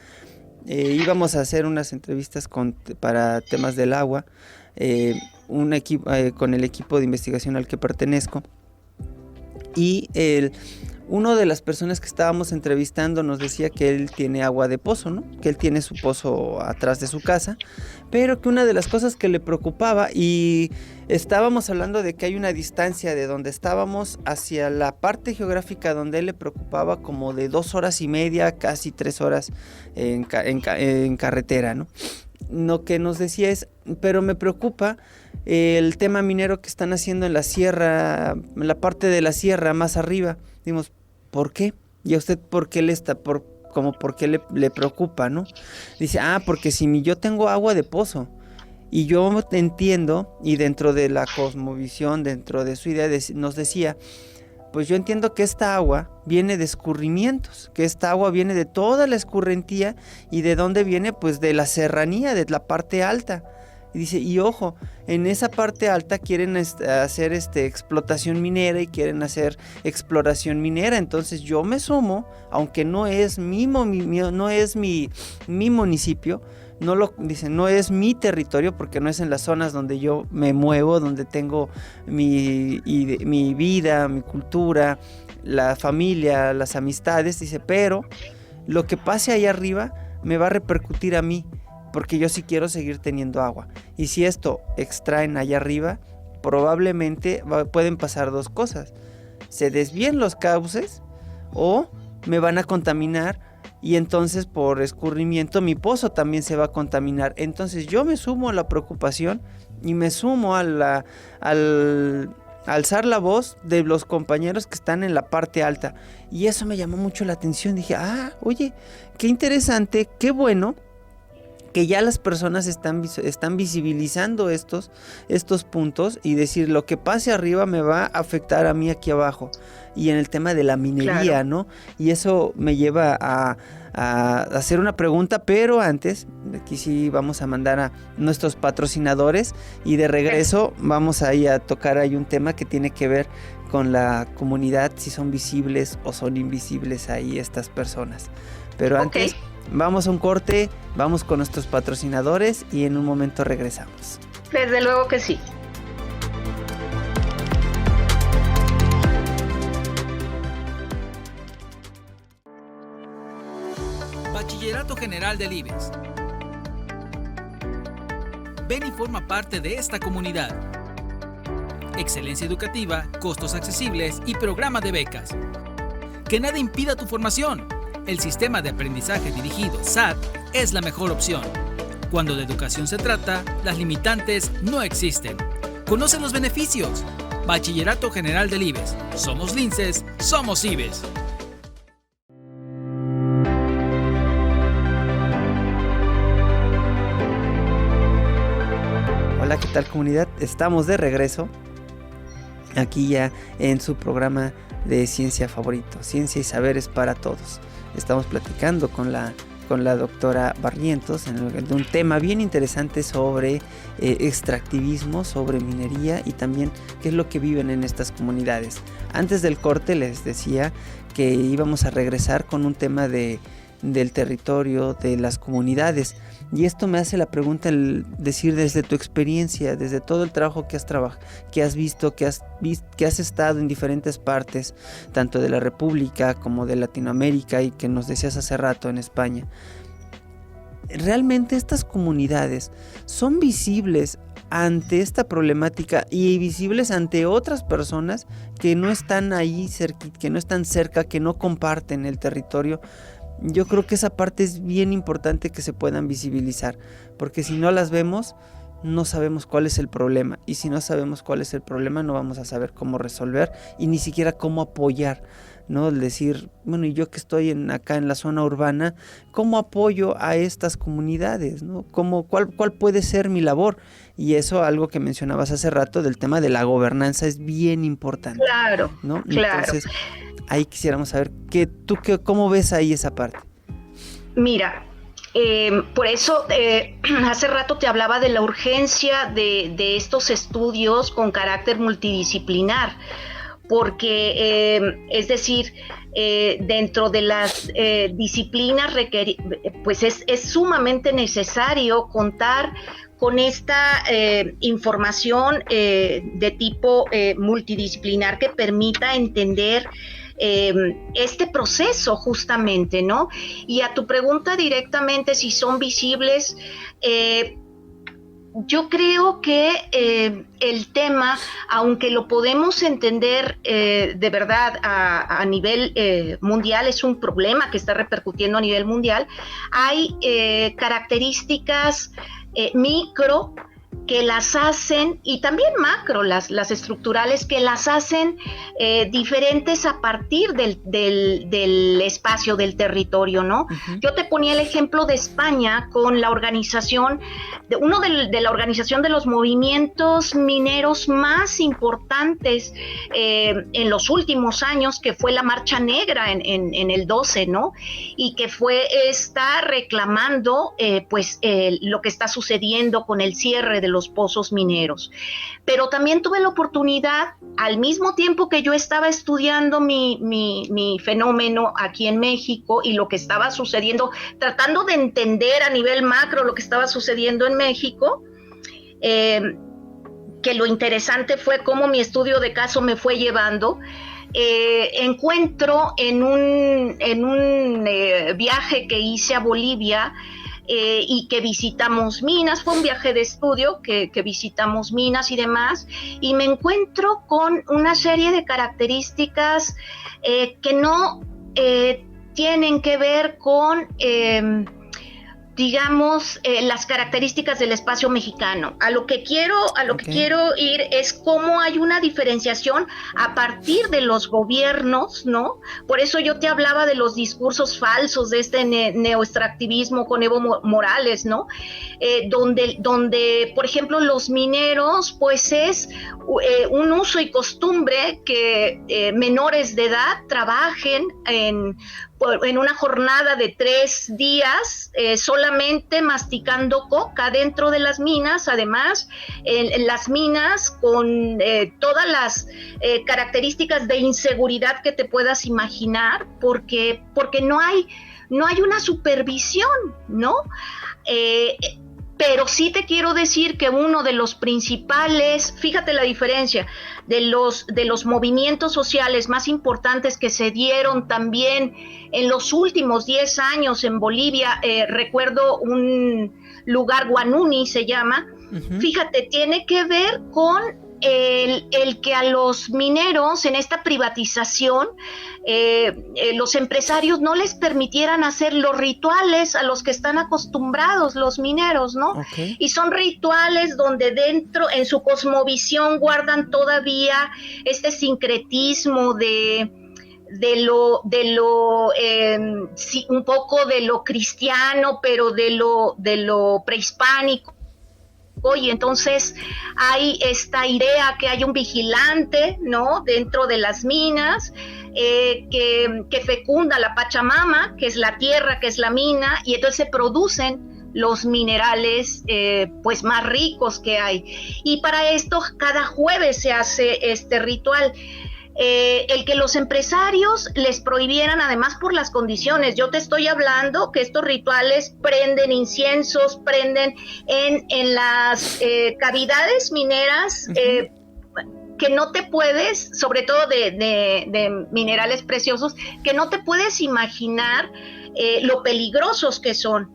Íbamos a hacer unas entrevistas para temas del agua, con el equipo de investigación al que pertenezco, y uno de las personas que estábamos entrevistando nos decía que él tiene agua de pozo, ¿no? Que él tiene su pozo atrás de su casa, pero que una de las cosas que le preocupaba, y estábamos hablando de que hay una distancia de donde estábamos hacia la parte geográfica donde él le preocupaba como de 2 horas y media, casi 3 horas en carretera, ¿no? Lo que nos decía es, pero me preocupa el tema minero que están haciendo en la sierra, en la parte de la sierra más arriba. Dimos, ¿por qué? ¿Y a usted por qué por qué le preocupa, no? Dice, porque si yo tengo agua de pozo, y yo entiendo, y dentro de la cosmovisión, dentro de su idea, nos decía, pues yo entiendo que esta agua viene de escurrimientos, que esta agua viene de toda la escurrentía, y de dónde viene, pues de la serranía, de la parte alta. Y dice, y ojo, en esa parte alta quieren hacer explotación minera y quieren hacer exploración minera, entonces yo me sumo, aunque no es mi municipio, no es mi territorio, porque no es en las zonas donde yo me muevo, donde tengo mi vida, mi cultura, la familia, las amistades, dice, pero lo que pase ahí arriba me va a repercutir a mí, porque yo sí quiero seguir teniendo agua. Y si esto extraen allá arriba, probablemente pueden pasar 2 cosas. Se desvíen los cauces o me van a contaminar, y entonces por escurrimiento mi pozo también se va a contaminar. Entonces yo me sumo a la preocupación y me sumo al alzar la voz de los compañeros que están en la parte alta. Y eso me llamó mucho la atención. Dije, oye, qué interesante, qué bueno que ya las personas están visibilizando estos puntos y decir, lo que pase arriba me va a afectar a mí aquí abajo. Y en el tema de la minería, claro, ¿no? Y eso me lleva a hacer una pregunta, pero antes, aquí sí vamos a mandar a nuestros patrocinadores y de regreso vamos ahí a tocar ahí un tema que tiene que ver con la comunidad, si son visibles o son invisibles ahí estas personas. Pero antes, vamos a un corte, vamos con nuestros patrocinadores y en un momento regresamos. Desde luego que sí. Bachillerato General del IBES. Ven y forma parte de esta comunidad. Excelencia educativa, costos accesibles y programa de becas. Que nada impida tu formación. El sistema de aprendizaje dirigido SAT es la mejor opción. Cuando de educación se trata, las limitantes no existen. Conoce los beneficios. Bachillerato General del IBES. Somos linces, somos IBES. Hola, ¿qué tal, comunidad? Estamos de regreso aquí ya en su programa de ciencia favorito, Ciencia y Saberes para Todos. Estamos platicando con la doctora Barrientos de un tema bien interesante sobre extractivismo, sobre minería y también qué es lo que viven en estas comunidades. Antes del corte les decía que íbamos a regresar con un tema del territorio, de las comunidades. Y esto me hace la pregunta, el decir desde tu experiencia, desde todo el trabajo que has visto, que has estado en diferentes partes, tanto de la República como de Latinoamérica y que nos decías hace rato en España. ¿Realmente estas comunidades son visibles ante esta problemática y visibles ante otras personas que no están ahí cerquita, que no están cerca, que no comparten el territorio? Yo creo que esa parte es bien importante que se puedan visibilizar, porque si no las vemos, no sabemos cuál es el problema, y si no sabemos cuál es el problema, no vamos a saber cómo resolver y ni siquiera cómo apoyar, ¿no? El decir, bueno, y yo que estoy acá en la zona urbana, ¿cómo apoyo a estas comunidades, ¿no? ¿Cuál puede ser mi labor? Y eso, algo que mencionabas hace rato del tema de la gobernanza, es bien importante. Claro, ¿no? Claro. Entonces, ahí quisiéramos saber ¿cómo ves ahí esa parte? Mira, por eso hace rato te hablaba de la urgencia de estos estudios con carácter multidisciplinar, porque es decir, dentro de las disciplinas pues es sumamente necesario contar con esta información de tipo multidisciplinar que permita entender este proceso justamente, ¿no? Y a tu pregunta directamente, si son visibles, yo creo que el tema, aunque lo podemos entender de verdad a nivel mundial, es un problema que está repercutiendo a nivel mundial, hay características micro que las hacen, y también macro, las estructurales, que las hacen diferentes a partir del espacio, del territorio, ¿no? Uh-huh. Yo te ponía el ejemplo de España con la organización, de la organización de los movimientos mineros más importantes en los últimos años, que fue la Marcha Negra en el 12, ¿no? Y que está reclamando lo que está sucediendo con el cierre de los pozos mineros. Pero también tuve la oportunidad, al mismo tiempo que yo estaba estudiando mi fenómeno aquí en México y lo que estaba sucediendo, tratando de entender a nivel macro lo que estaba sucediendo en México, que lo interesante fue cómo mi estudio de caso me fue llevando. Encuentro en un viaje que hice a Bolivia, y que visitamos minas, fue un viaje de estudio que visitamos minas y demás, y me encuentro con una serie de características que no tienen que ver con digamos, las características del espacio mexicano. A lo que quiero ir es cómo hay una diferenciación a partir de los gobiernos, ¿no? Por eso yo te hablaba de los discursos falsos de este neoextractivismo con Evo Morales, ¿no? Donde, por ejemplo, los mineros, pues es un uso y costumbre que menores de edad trabajen en una jornada de 3 días solamente masticando coca dentro de las minas, además en las minas con todas las características de inseguridad que te puedas imaginar, porque no hay una supervisión, ¿no? Pero sí te quiero decir que uno de los principales, fíjate la diferencia, de los movimientos sociales más importantes que se dieron también en los últimos 10 años en Bolivia, recuerdo un lugar, Guanuni se llama, fíjate, tiene que ver con el que a los mineros en esta privatización los empresarios no les permitieran hacer los rituales a los que están acostumbrados los mineros, ¿no? Okay. Y son rituales donde dentro, en su cosmovisión, guardan todavía este sincretismo un poco de lo cristiano, pero de lo prehispánico. Y entonces hay esta idea que hay un vigilante, ¿no?, dentro de las minas que fecunda la Pachamama, que es la tierra, que es la mina, y entonces se producen los minerales pues más ricos que hay. Y para esto cada jueves se hace este ritual. El que los empresarios les prohibieran, además por las condiciones, yo te estoy hablando que estos rituales prenden inciensos, prenden en las cavidades mineras, que no te puedes, sobre todo de minerales preciosos, que no te puedes imaginar lo peligrosos que son.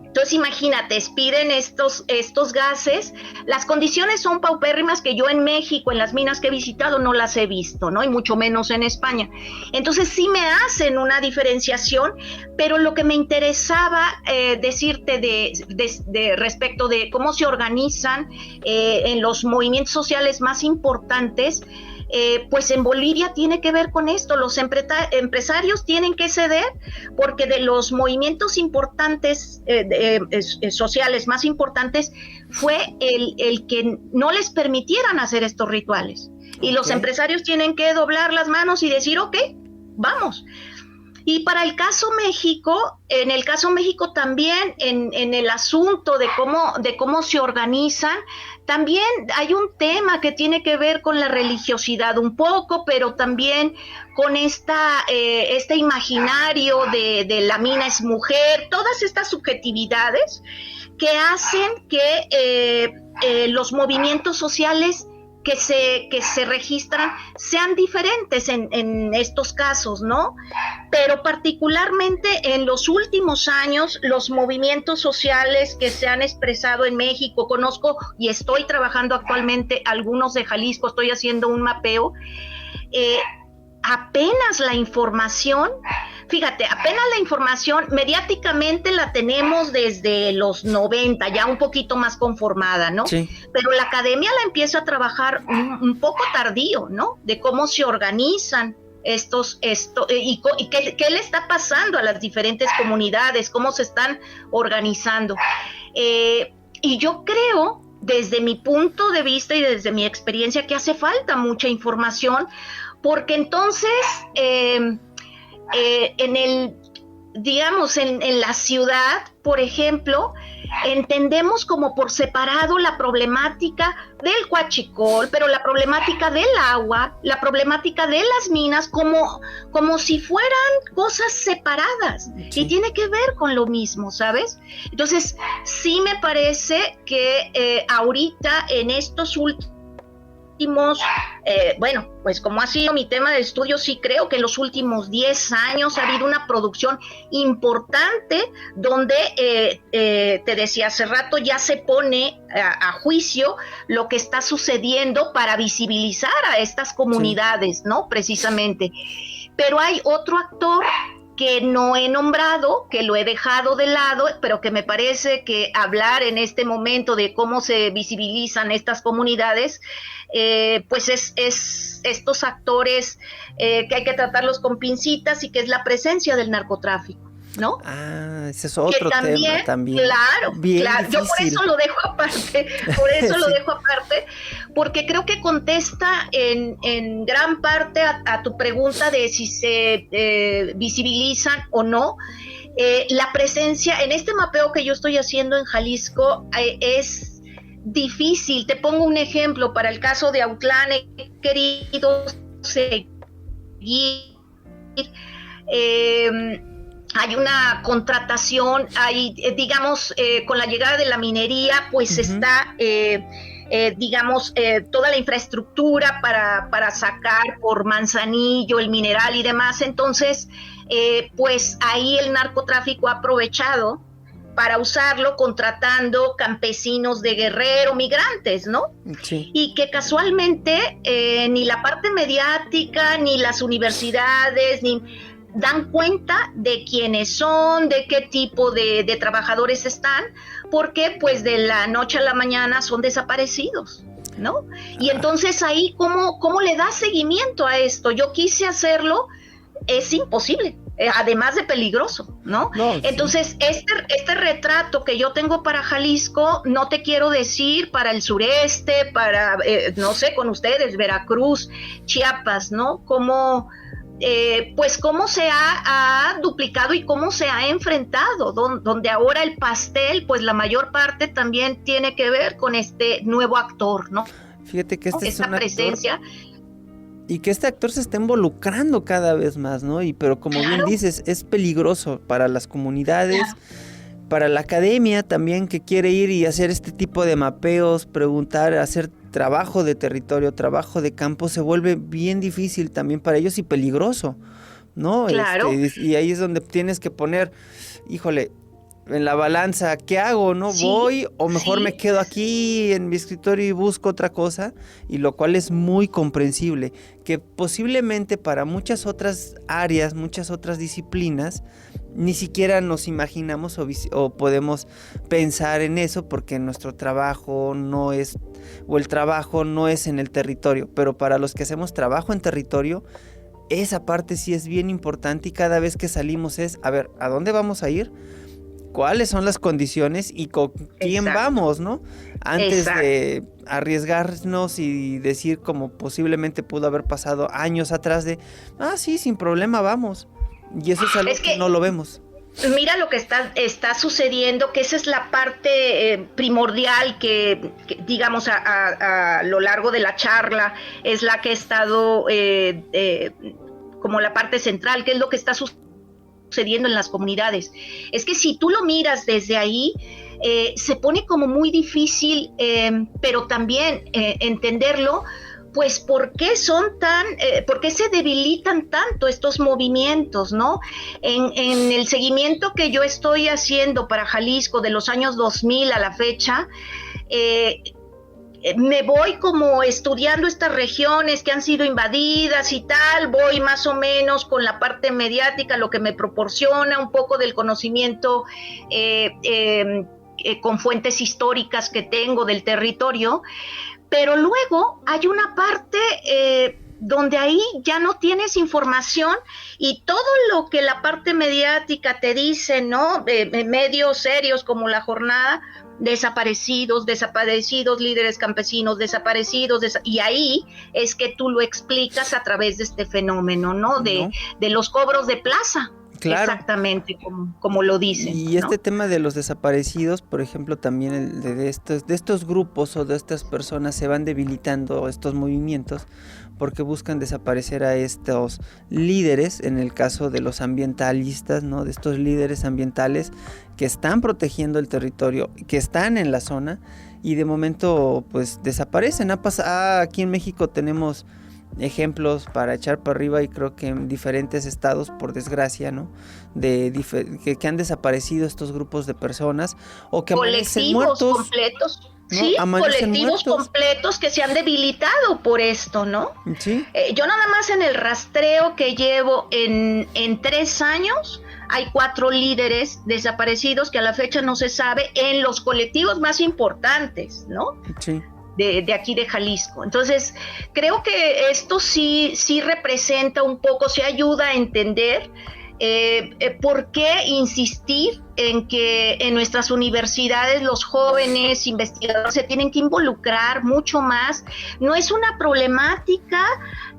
Entonces imagínate, expiden estos gases, las condiciones son paupérrimas que yo en México, en las minas que he visitado, no las he visto, ¿no? Y mucho menos en España. Entonces sí me hacen una diferenciación, pero lo que me interesaba decirte de respecto de cómo se organizan en los movimientos sociales más importantes, pues en Bolivia tiene que ver con esto, los empresarios tienen que ceder porque de los movimientos importantes, sociales más importantes, fue el que no les permitieran hacer estos rituales. Y los empresarios tienen que doblar las manos y decir, ok, vamos. Y para el caso México, en el caso México también, en el asunto de cómo se organizan, también hay un tema que tiene que ver con la religiosidad un poco, pero también con este imaginario de la mina es mujer, todas estas subjetividades que hacen que los movimientos sociales que se registran sean diferentes en estos casos, ¿no? Pero particularmente en los últimos años, los movimientos sociales que se han expresado en México, conozco y estoy trabajando actualmente algunos de Jalisco, estoy haciendo un mapeo, apenas la información, fíjate, apenas la información mediáticamente la tenemos desde los 90, ya un poquito más conformada, ¿no? Sí. Pero la academia la empieza a trabajar un poco tardío, ¿no? De cómo se organizan y qué le está pasando a las diferentes comunidades, cómo se están organizando. Y yo creo, desde mi punto de vista y desde mi experiencia, que hace falta mucha información, porque entonces en la ciudad, por ejemplo, entendemos como por separado la problemática del huachicol, pero la problemática del agua, la problemática de las minas, como si fueran cosas separadas, sí. Y tiene que ver con lo mismo, ¿sabes? Entonces, sí me parece que ahorita en estos últimos, pues como ha sido mi tema de estudio, sí creo que en los últimos 10 años ha habido una producción importante donde, te decía hace rato, ya se pone a juicio lo que está sucediendo para visibilizar a estas comunidades, sí. ¿No? Precisamente. Pero hay otro actor que no he nombrado, que lo he dejado de lado, pero que me parece que hablar en este momento de cómo se visibilizan estas comunidades, pues es estos actores que hay que tratarlos con pincitas, y que es la presencia del narcotráfico, ¿no? Ah, ese es otro también, tema también. Claro, bien claro. Difícil. Yo por eso lo dejo aparte, porque creo que contesta en gran parte a tu pregunta de si se visibilizan o no. La presencia, en este mapeo que yo estoy haciendo en Jalisco, es difícil. Te pongo un ejemplo. Para el caso de Autlán, he querido seguir... hay una contratación, hay, digamos, con la llegada de la minería, pues está, digamos, toda la infraestructura para sacar por Manzanillo el mineral y demás. Entonces, pues ahí el narcotráfico ha aprovechado para usarlo contratando campesinos de Guerrero, migrantes, ¿no? Sí. Y que casualmente ni la parte mediática, ni las universidades, ni dan cuenta de quiénes son, de qué tipo de trabajadores están, porque pues de la noche a la mañana son desaparecidos, ¿no? Y entonces ahí, ¿cómo le das seguimiento a esto? Yo quise hacerlo, es imposible, además de peligroso, ¿no? Entonces, este retrato que yo tengo para Jalisco, no te quiero decir para el sureste, para, no sé, con ustedes, Veracruz, Chiapas, ¿no? Pues cómo se ha duplicado y cómo se ha enfrentado, donde ahora el pastel, pues la mayor parte también tiene que ver con este nuevo actor, ¿no? Fíjate que esta presencia. Actor, y que este actor se está involucrando cada vez más, ¿no? Pero como bien dices, es peligroso para las comunidades, para la academia también, que quiere ir y hacer este tipo de mapeos, preguntar, hacer trabajo de territorio, trabajo de campo, se vuelve bien difícil también para ellos y peligroso, ¿no? Claro. Y ahí es donde tienes que poner, híjole, en la balanza, ¿qué hago? ¿No voy? O mejor me quedo aquí en mi escritorio y busco otra cosa, y lo cual es muy comprensible, que posiblemente para muchas otras áreas, muchas otras disciplinas, ni siquiera nos imaginamos o podemos pensar en eso, porque nuestro trabajo no es, o el trabajo no es en el territorio, pero para los que hacemos trabajo en territorio, esa parte sí es bien importante, y cada vez que salimos es, a ver, ¿a dónde vamos a ir? ¿Cuáles son las condiciones y con quién vamos, no? Antes de arriesgarnos y decir, como posiblemente pudo haber pasado años atrás, de, sí, sin problema, vamos. Y eso es algo que no lo vemos. Mira lo que está sucediendo, que esa es la parte primordial que digamos, a lo largo de la charla, es la que ha estado como la parte central, que es lo que está sucediendo en las comunidades. Es que si tú lo miras desde ahí, se pone como muy difícil, pero también entenderlo, pues ¿por qué por qué se debilitan tanto estos movimientos, ¿no? En el seguimiento que yo estoy haciendo para Jalisco de los años 2000 a la fecha, me voy como estudiando estas regiones que han sido invadidas y tal, voy más o menos con la parte mediática, lo que me proporciona un poco del conocimiento con fuentes históricas que tengo del territorio, pero luego hay una parte donde ahí ya no tienes información, y todo lo que la parte mediática te dice, ¿no? Medios serios como La Jornada, desaparecidos, líderes campesinos desaparecidos, y ahí es que tú lo explicas a través de este fenómeno, ¿no? De los cobros de plaza. Claro. Exactamente, como lo dicen. Y este tema de los desaparecidos, por ejemplo, también de estos grupos o de estas personas se van debilitando estos movimientos porque buscan desaparecer a estos líderes, en el caso de los ambientalistas, ¿no? De estos líderes ambientales que están protegiendo el territorio, que están en la zona, y de momento pues desaparecen. Aquí en México tenemos ejemplos para echar para arriba, y creo que en diferentes estados, por desgracia, ¿no? Que han desaparecido estos grupos de personas, o que amanecen muertos. Completos. ¿no? Sí, colectivos completos que se han debilitado por esto, ¿no? Sí. Yo nada más en el rastreo que llevo en 3 años, hay 4 líderes desaparecidos que a la fecha no se sabe en los colectivos más importantes, ¿no? Sí. De aquí de Jalisco. Entonces, creo que esto sí representa un poco, sí ayuda a entender por qué insistir en que en nuestras universidades los jóvenes investigadores se tienen que involucrar mucho más. No es una problemática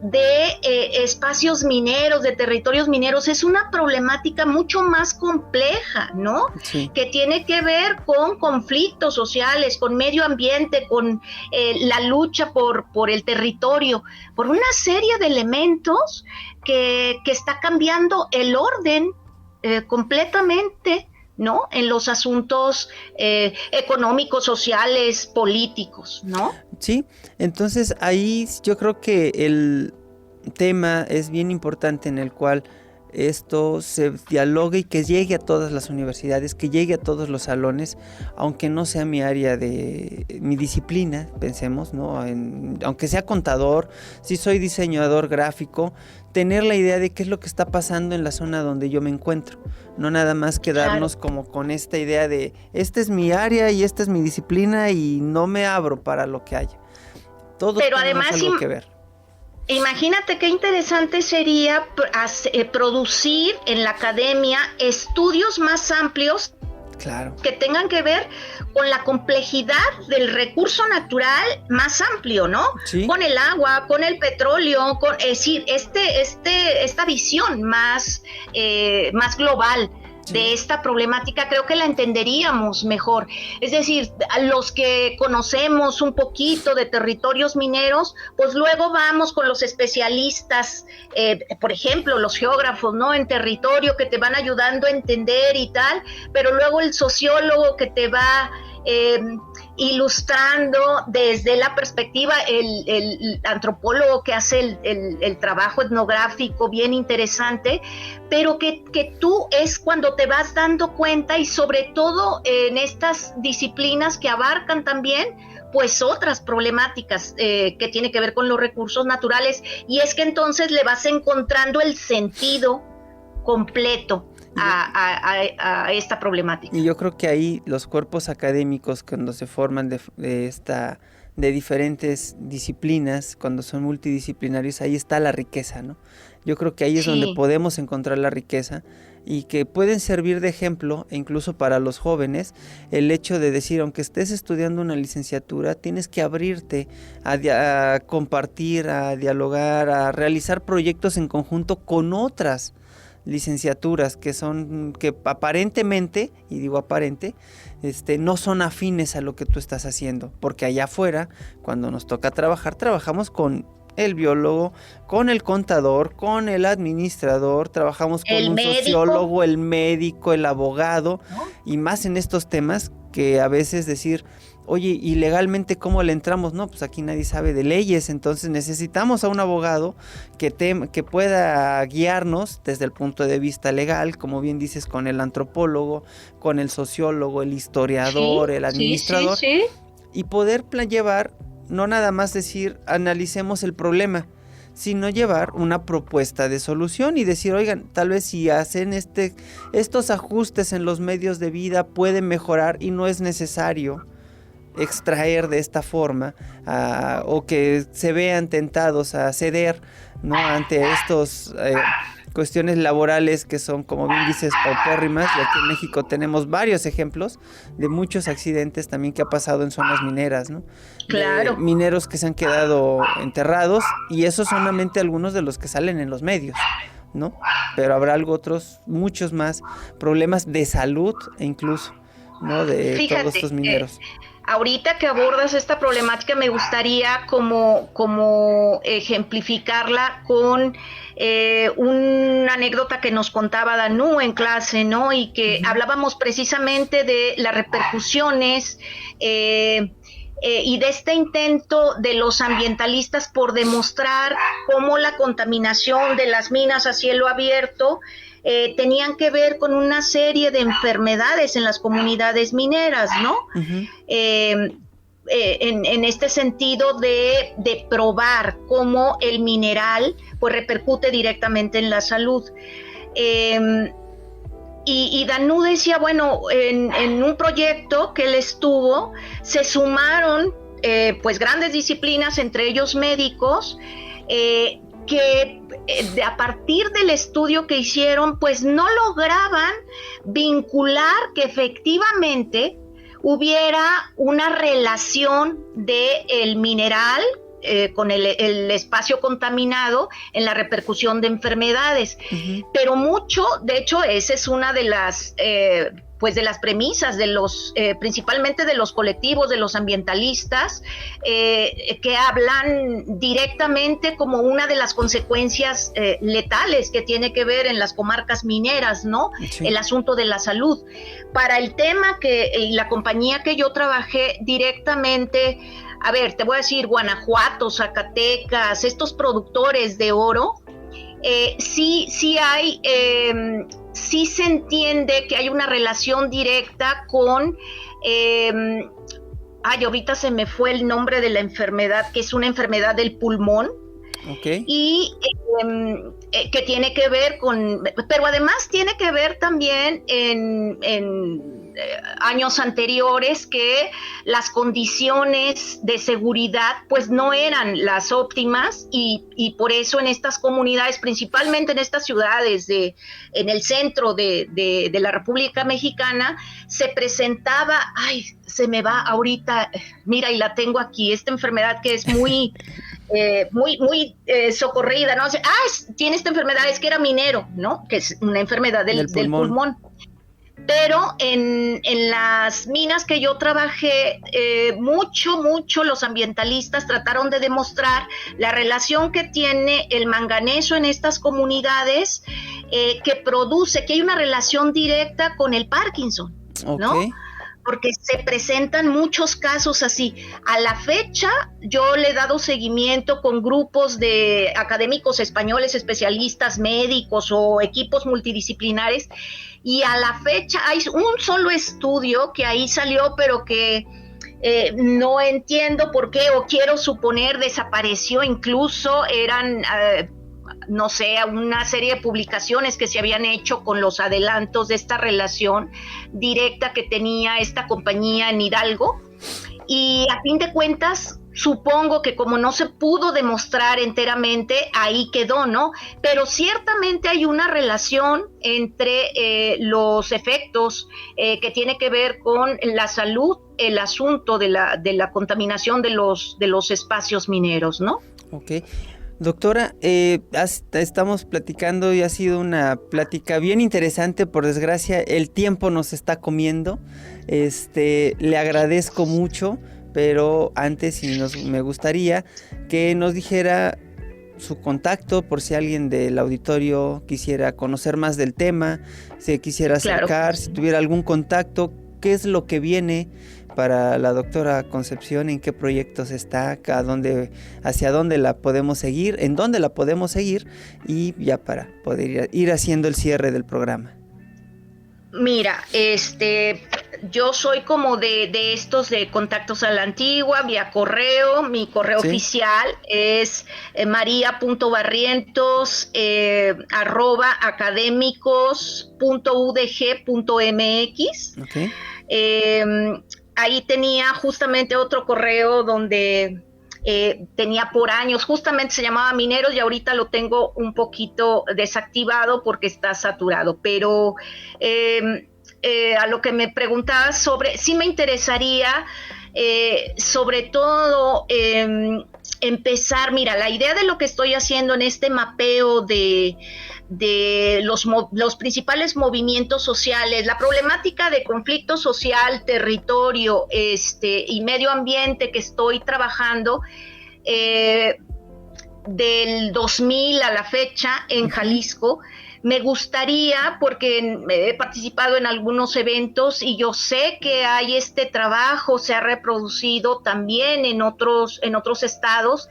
de espacios mineros, de territorios mineros, es una problemática mucho más compleja, ¿no? Sí. Que tiene que ver con conflictos sociales, con medio ambiente, con la lucha por el territorio, por una serie de elementos que está cambiando el orden completamente, ¿no? En los asuntos económicos, sociales, políticos, ¿no? Sí, entonces ahí yo creo que el tema es bien importante, en el cual esto se dialogue y que llegue a todas las universidades, que llegue a todos los salones, aunque no sea mi área de mi disciplina, pensemos, ¿no? Aunque sea contador, si soy diseñador gráfico, tener la idea de qué es lo que está pasando en la zona donde yo me encuentro, no nada más quedarnos como con esta idea de esta es mi área y esta es mi disciplina y no me abro para lo que haya. Todos Pero tenemos además algo que ver. Imagínate qué interesante sería producir en la academia estudios más amplios, claro, que tengan que ver con la complejidad del recurso natural más amplio, ¿no? Sí. Con el agua, con el petróleo, es decir, esta visión más global de esta problemática, creo que la entenderíamos mejor. Es decir, a los que conocemos un poquito de territorios mineros, pues luego vamos con los especialistas, por ejemplo, los geógrafos, ¿no? En territorio, que te van ayudando a entender y tal, pero luego el sociólogo que te va ilustrando desde la perspectiva, el antropólogo que hace el trabajo etnográfico bien interesante, pero que tú es cuando te vas dando cuenta, y sobre todo en estas disciplinas que abarcan también pues otras problemáticas que tiene que ver con los recursos naturales, y es que entonces le vas encontrando el sentido completo a esta problemática. Y yo creo que ahí los cuerpos académicos, cuando se forman de diferentes disciplinas, cuando son multidisciplinarios, ahí está la riqueza, ¿no? Yo creo que ahí es donde podemos encontrar la riqueza, y que pueden servir de ejemplo, e incluso para los jóvenes, el hecho de decir, aunque estés estudiando una licenciatura, tienes que abrirte a compartir, a dialogar, a realizar proyectos en conjunto con otras licenciaturas que aparentemente, y digo aparente, no son afines a lo que tú estás haciendo, porque allá afuera, cuando nos toca trabajar, trabajamos con el biólogo, con el contador, con el administrador, trabajamos con un sociólogo, el médico, el abogado, ¿no? Y más en estos temas que a veces decir, oye, ¿y legalmente cómo le entramos? No, pues aquí nadie sabe de leyes, entonces necesitamos a un abogado que pueda guiarnos desde el punto de vista legal, como bien dices, con el antropólogo, con el sociólogo, el historiador, el administrador, y poder llevar, no nada más decir, analicemos el problema, sino llevar una propuesta de solución y decir, oigan, tal vez si hacen estos ajustes en los medios de vida pueden mejorar, y no es necesario extraer de esta forma o que se vean tentados a ceder, ¿no? Ante estos cuestiones laborales que son, como bien dices, paupérrimas. Y aquí en México tenemos varios ejemplos de muchos accidentes también que ha pasado en zonas mineras, ¿no? Claro. De mineros que se han quedado enterrados, y esos son solamente algunos de los que salen en los medios, ¿no? Pero habrá muchos más problemas de salud, e incluso, ¿no? De todos estos mineros. Ahorita que abordas esta problemática, me gustaría como ejemplificarla con una anécdota que nos contaba Danú en clase, ¿no? Y que hablábamos precisamente de las repercusiones y de este intento de los ambientalistas por demostrar cómo la contaminación de las minas a cielo abierto tenían que ver con una serie de enfermedades en las comunidades mineras, ¿no? Uh-huh. En este sentido de probar cómo el mineral pues repercute directamente en la salud. Y Danú decía, bueno, en un proyecto que él estuvo, se sumaron pues grandes disciplinas, entre ellos médicos, que a partir del estudio que hicieron, pues no lograban vincular que efectivamente hubiera una relación del mineral con el espacio contaminado en la repercusión de enfermedades. Uh-huh. Pero mucho, de hecho, esa es una de las pues de las premisas de los principalmente de los colectivos, de los ambientalistas, que hablan directamente como una de las consecuencias letales que tiene que ver en las comarcas mineras, ¿no? Sí. El asunto de la salud. Para el tema y la compañía que yo trabajé directamente, a ver, te voy a decir, Guanajuato, Zacatecas, estos productores de oro, sí hay, sí se entiende que hay una relación directa con, ahorita se me fue el nombre de la enfermedad, que es una enfermedad del pulmón. Okay. Y que tiene que ver con, pero además tiene que ver también en años anteriores que las condiciones de seguridad pues no eran las óptimas y por eso en estas comunidades, principalmente en estas ciudades en el centro de la República Mexicana, se presentaba, se me va ahorita, mira, y la tengo aquí, esta enfermedad que es muy muy socorrida, ¿no? Tiene esta enfermedad, es que era minero, ¿no? Que es una enfermedad del pulmón. Pero en las minas que yo trabajé, mucho los ambientalistas trataron de demostrar la relación que tiene el manganeso en estas comunidades, que produce, que hay una relación directa con el Parkinson, ¿no? Okay. Porque se presentan muchos casos así. A la fecha, yo le he dado seguimiento con grupos de académicos españoles, especialistas, médicos o equipos multidisciplinares, y a la fecha hay un solo estudio que ahí salió, pero que no entiendo por qué, o quiero suponer desapareció, incluso eran... no sé, una serie de publicaciones que se habían hecho con los adelantos de esta relación directa que tenía esta compañía en Hidalgo, y a fin de cuentas supongo que como no se pudo demostrar enteramente, ahí quedó, ¿no? Pero ciertamente hay una relación entre los efectos que tiene que ver con la salud, el asunto de la contaminación de los espacios mineros, ¿no? Okay. Doctora, estamos platicando y ha sido una plática bien interesante. Por desgracia, el tiempo nos está comiendo. Le agradezco mucho, pero antes me gustaría que nos dijera su contacto por si alguien del auditorio quisiera conocer más del tema, se quisiera acercar, claro. Si tuviera algún contacto, qué es lo que viene para la doctora Concepción, en qué proyectos está, hacia dónde la podemos seguir, en dónde la podemos seguir, y ya para poder ir haciendo el cierre del programa. Mira, yo soy como de estos de contactos a la antigua, vía correo. Mi correo oficial es maria.barrientos @academicos.udg.mx. Okay. Ahí tenía justamente otro correo donde tenía por años, justamente se llamaba Mineros, y ahorita lo tengo un poquito desactivado porque está saturado, pero a lo que me preguntabas sobre, sí me interesaría sobre todo empezar, mira, la idea de lo que estoy haciendo en este mapeo de los principales movimientos sociales, la problemática de conflicto social, territorio y medio ambiente que estoy trabajando del 2000 a la fecha en Jalisco, Me gustaría, porque he participado en algunos eventos y yo sé que hay este trabajo, se ha reproducido también en otros estados,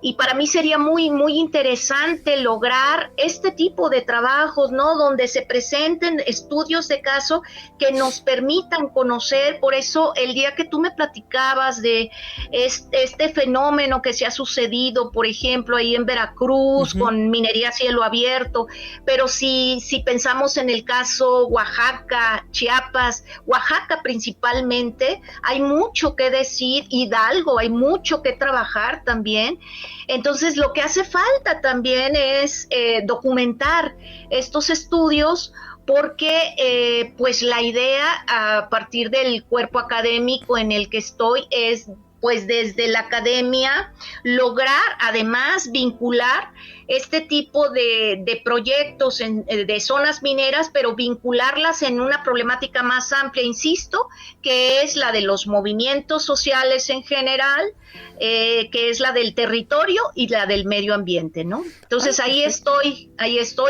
y para mí sería muy, muy interesante lograr este tipo de trabajos, ¿no? Donde se presenten estudios de caso que nos permitan conocer. Por eso el día que tú me platicabas de este fenómeno que se ha sucedido, por ejemplo, ahí en Veracruz, con minería a cielo abierto, pero si pensamos en el caso Oaxaca, Chiapas, Oaxaca principalmente, hay mucho que decir, Hidalgo, hay mucho que trabajar también. Entonces, lo que hace falta también es documentar estos estudios, porque pues la idea a partir del cuerpo académico en el que estoy es, pues desde la academia, lograr además vincular este tipo de proyectos de zonas mineras, pero vincularlas en una problemática más amplia, insisto, que es la de los movimientos sociales en general, que es la del territorio y la del medio ambiente, ¿no? Entonces ahí estoy,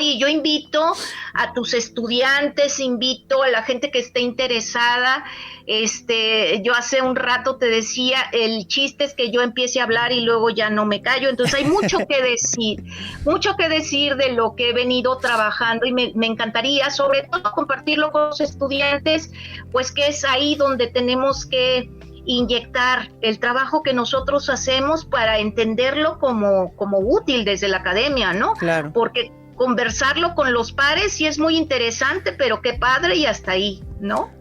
y yo invito a tus estudiantes, invito a la gente que esté interesada. Yo hace un rato te decía, el chiste es que yo empiece a hablar y luego ya no me callo, entonces hay mucho que decir de lo que he venido trabajando, y me encantaría sobre todo compartirlo con los estudiantes, pues que es ahí donde tenemos que inyectar el trabajo que nosotros hacemos para entenderlo como útil desde la academia, ¿no? Claro. Porque conversarlo con los pares sí es muy interesante, pero qué padre, y hasta ahí, ¿no?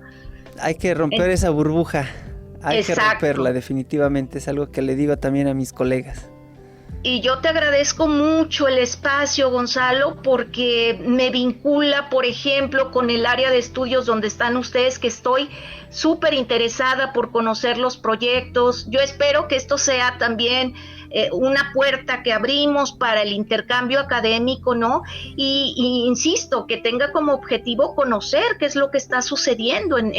Hay que romper esa burbuja, hay que romperla definitivamente, es algo que le digo también a mis colegas. Y yo te agradezco mucho el espacio, Gonzalo, porque me vincula, por ejemplo, con el área de estudios donde están ustedes, que estoy súper interesada por conocer los proyectos. Yo espero que esto sea también una puerta que abrimos para el intercambio académico, ¿no? Y insisto, que tenga como objetivo conocer qué es lo que está sucediendo en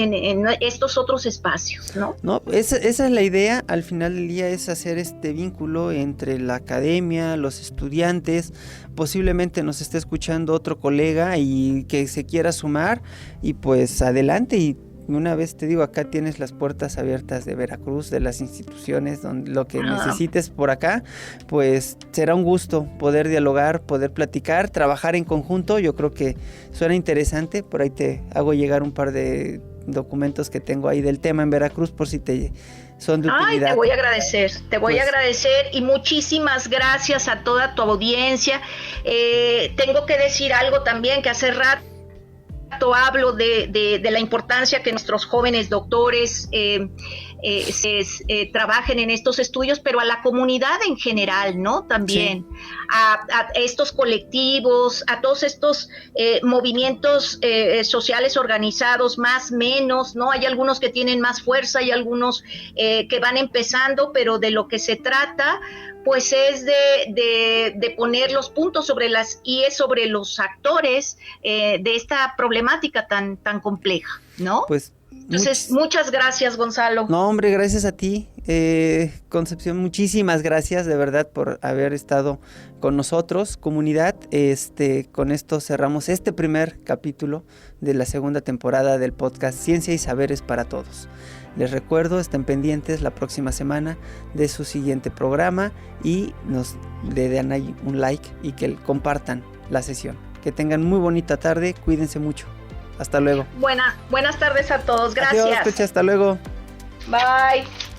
estos otros espacios, ¿no? No, esa es la idea, al final del día, es hacer este vínculo entre la academia, los estudiantes. Posiblemente nos esté escuchando otro colega y que se quiera sumar, y pues adelante. Y una vez te digo, acá tienes las puertas abiertas de Veracruz, de las instituciones, donde lo que necesites por acá, pues será un gusto poder dialogar, poder platicar, trabajar en conjunto. Yo creo que suena interesante. Por ahí te hago llegar un par de documentos que tengo ahí del tema en Veracruz, por si te son de utilidad. Ay, te voy a agradecer, y muchísimas gracias a toda tu audiencia. Tengo que decir algo también, que hace rato hablo de la importancia que nuestros jóvenes doctores trabajen en estos estudios, pero a la comunidad en general, ¿no? También sí. a estos colectivos, a todos estos movimientos sociales organizados, más, menos, ¿no? Hay algunos que tienen más fuerza, hay algunos que van empezando, pero de lo que se trata, pues es de poner los puntos sobre las IES, sobre los actores de esta problemática tan compleja, ¿no? Pues entonces, muchas gracias, Gonzalo. No, hombre, gracias a ti, Concepción, muchísimas gracias de verdad por haber estado con nosotros, comunidad. Con esto cerramos este primer capítulo de la segunda temporada del podcast Ciencia y Saberes para Todos. Les recuerdo, estén pendientes la próxima semana de su siguiente programa, y le den ahí un like y que compartan la sesión. Que tengan muy bonita tarde, cuídense mucho. Hasta luego. Buenas tardes a todos, gracias. Adiós, hasta luego. Bye.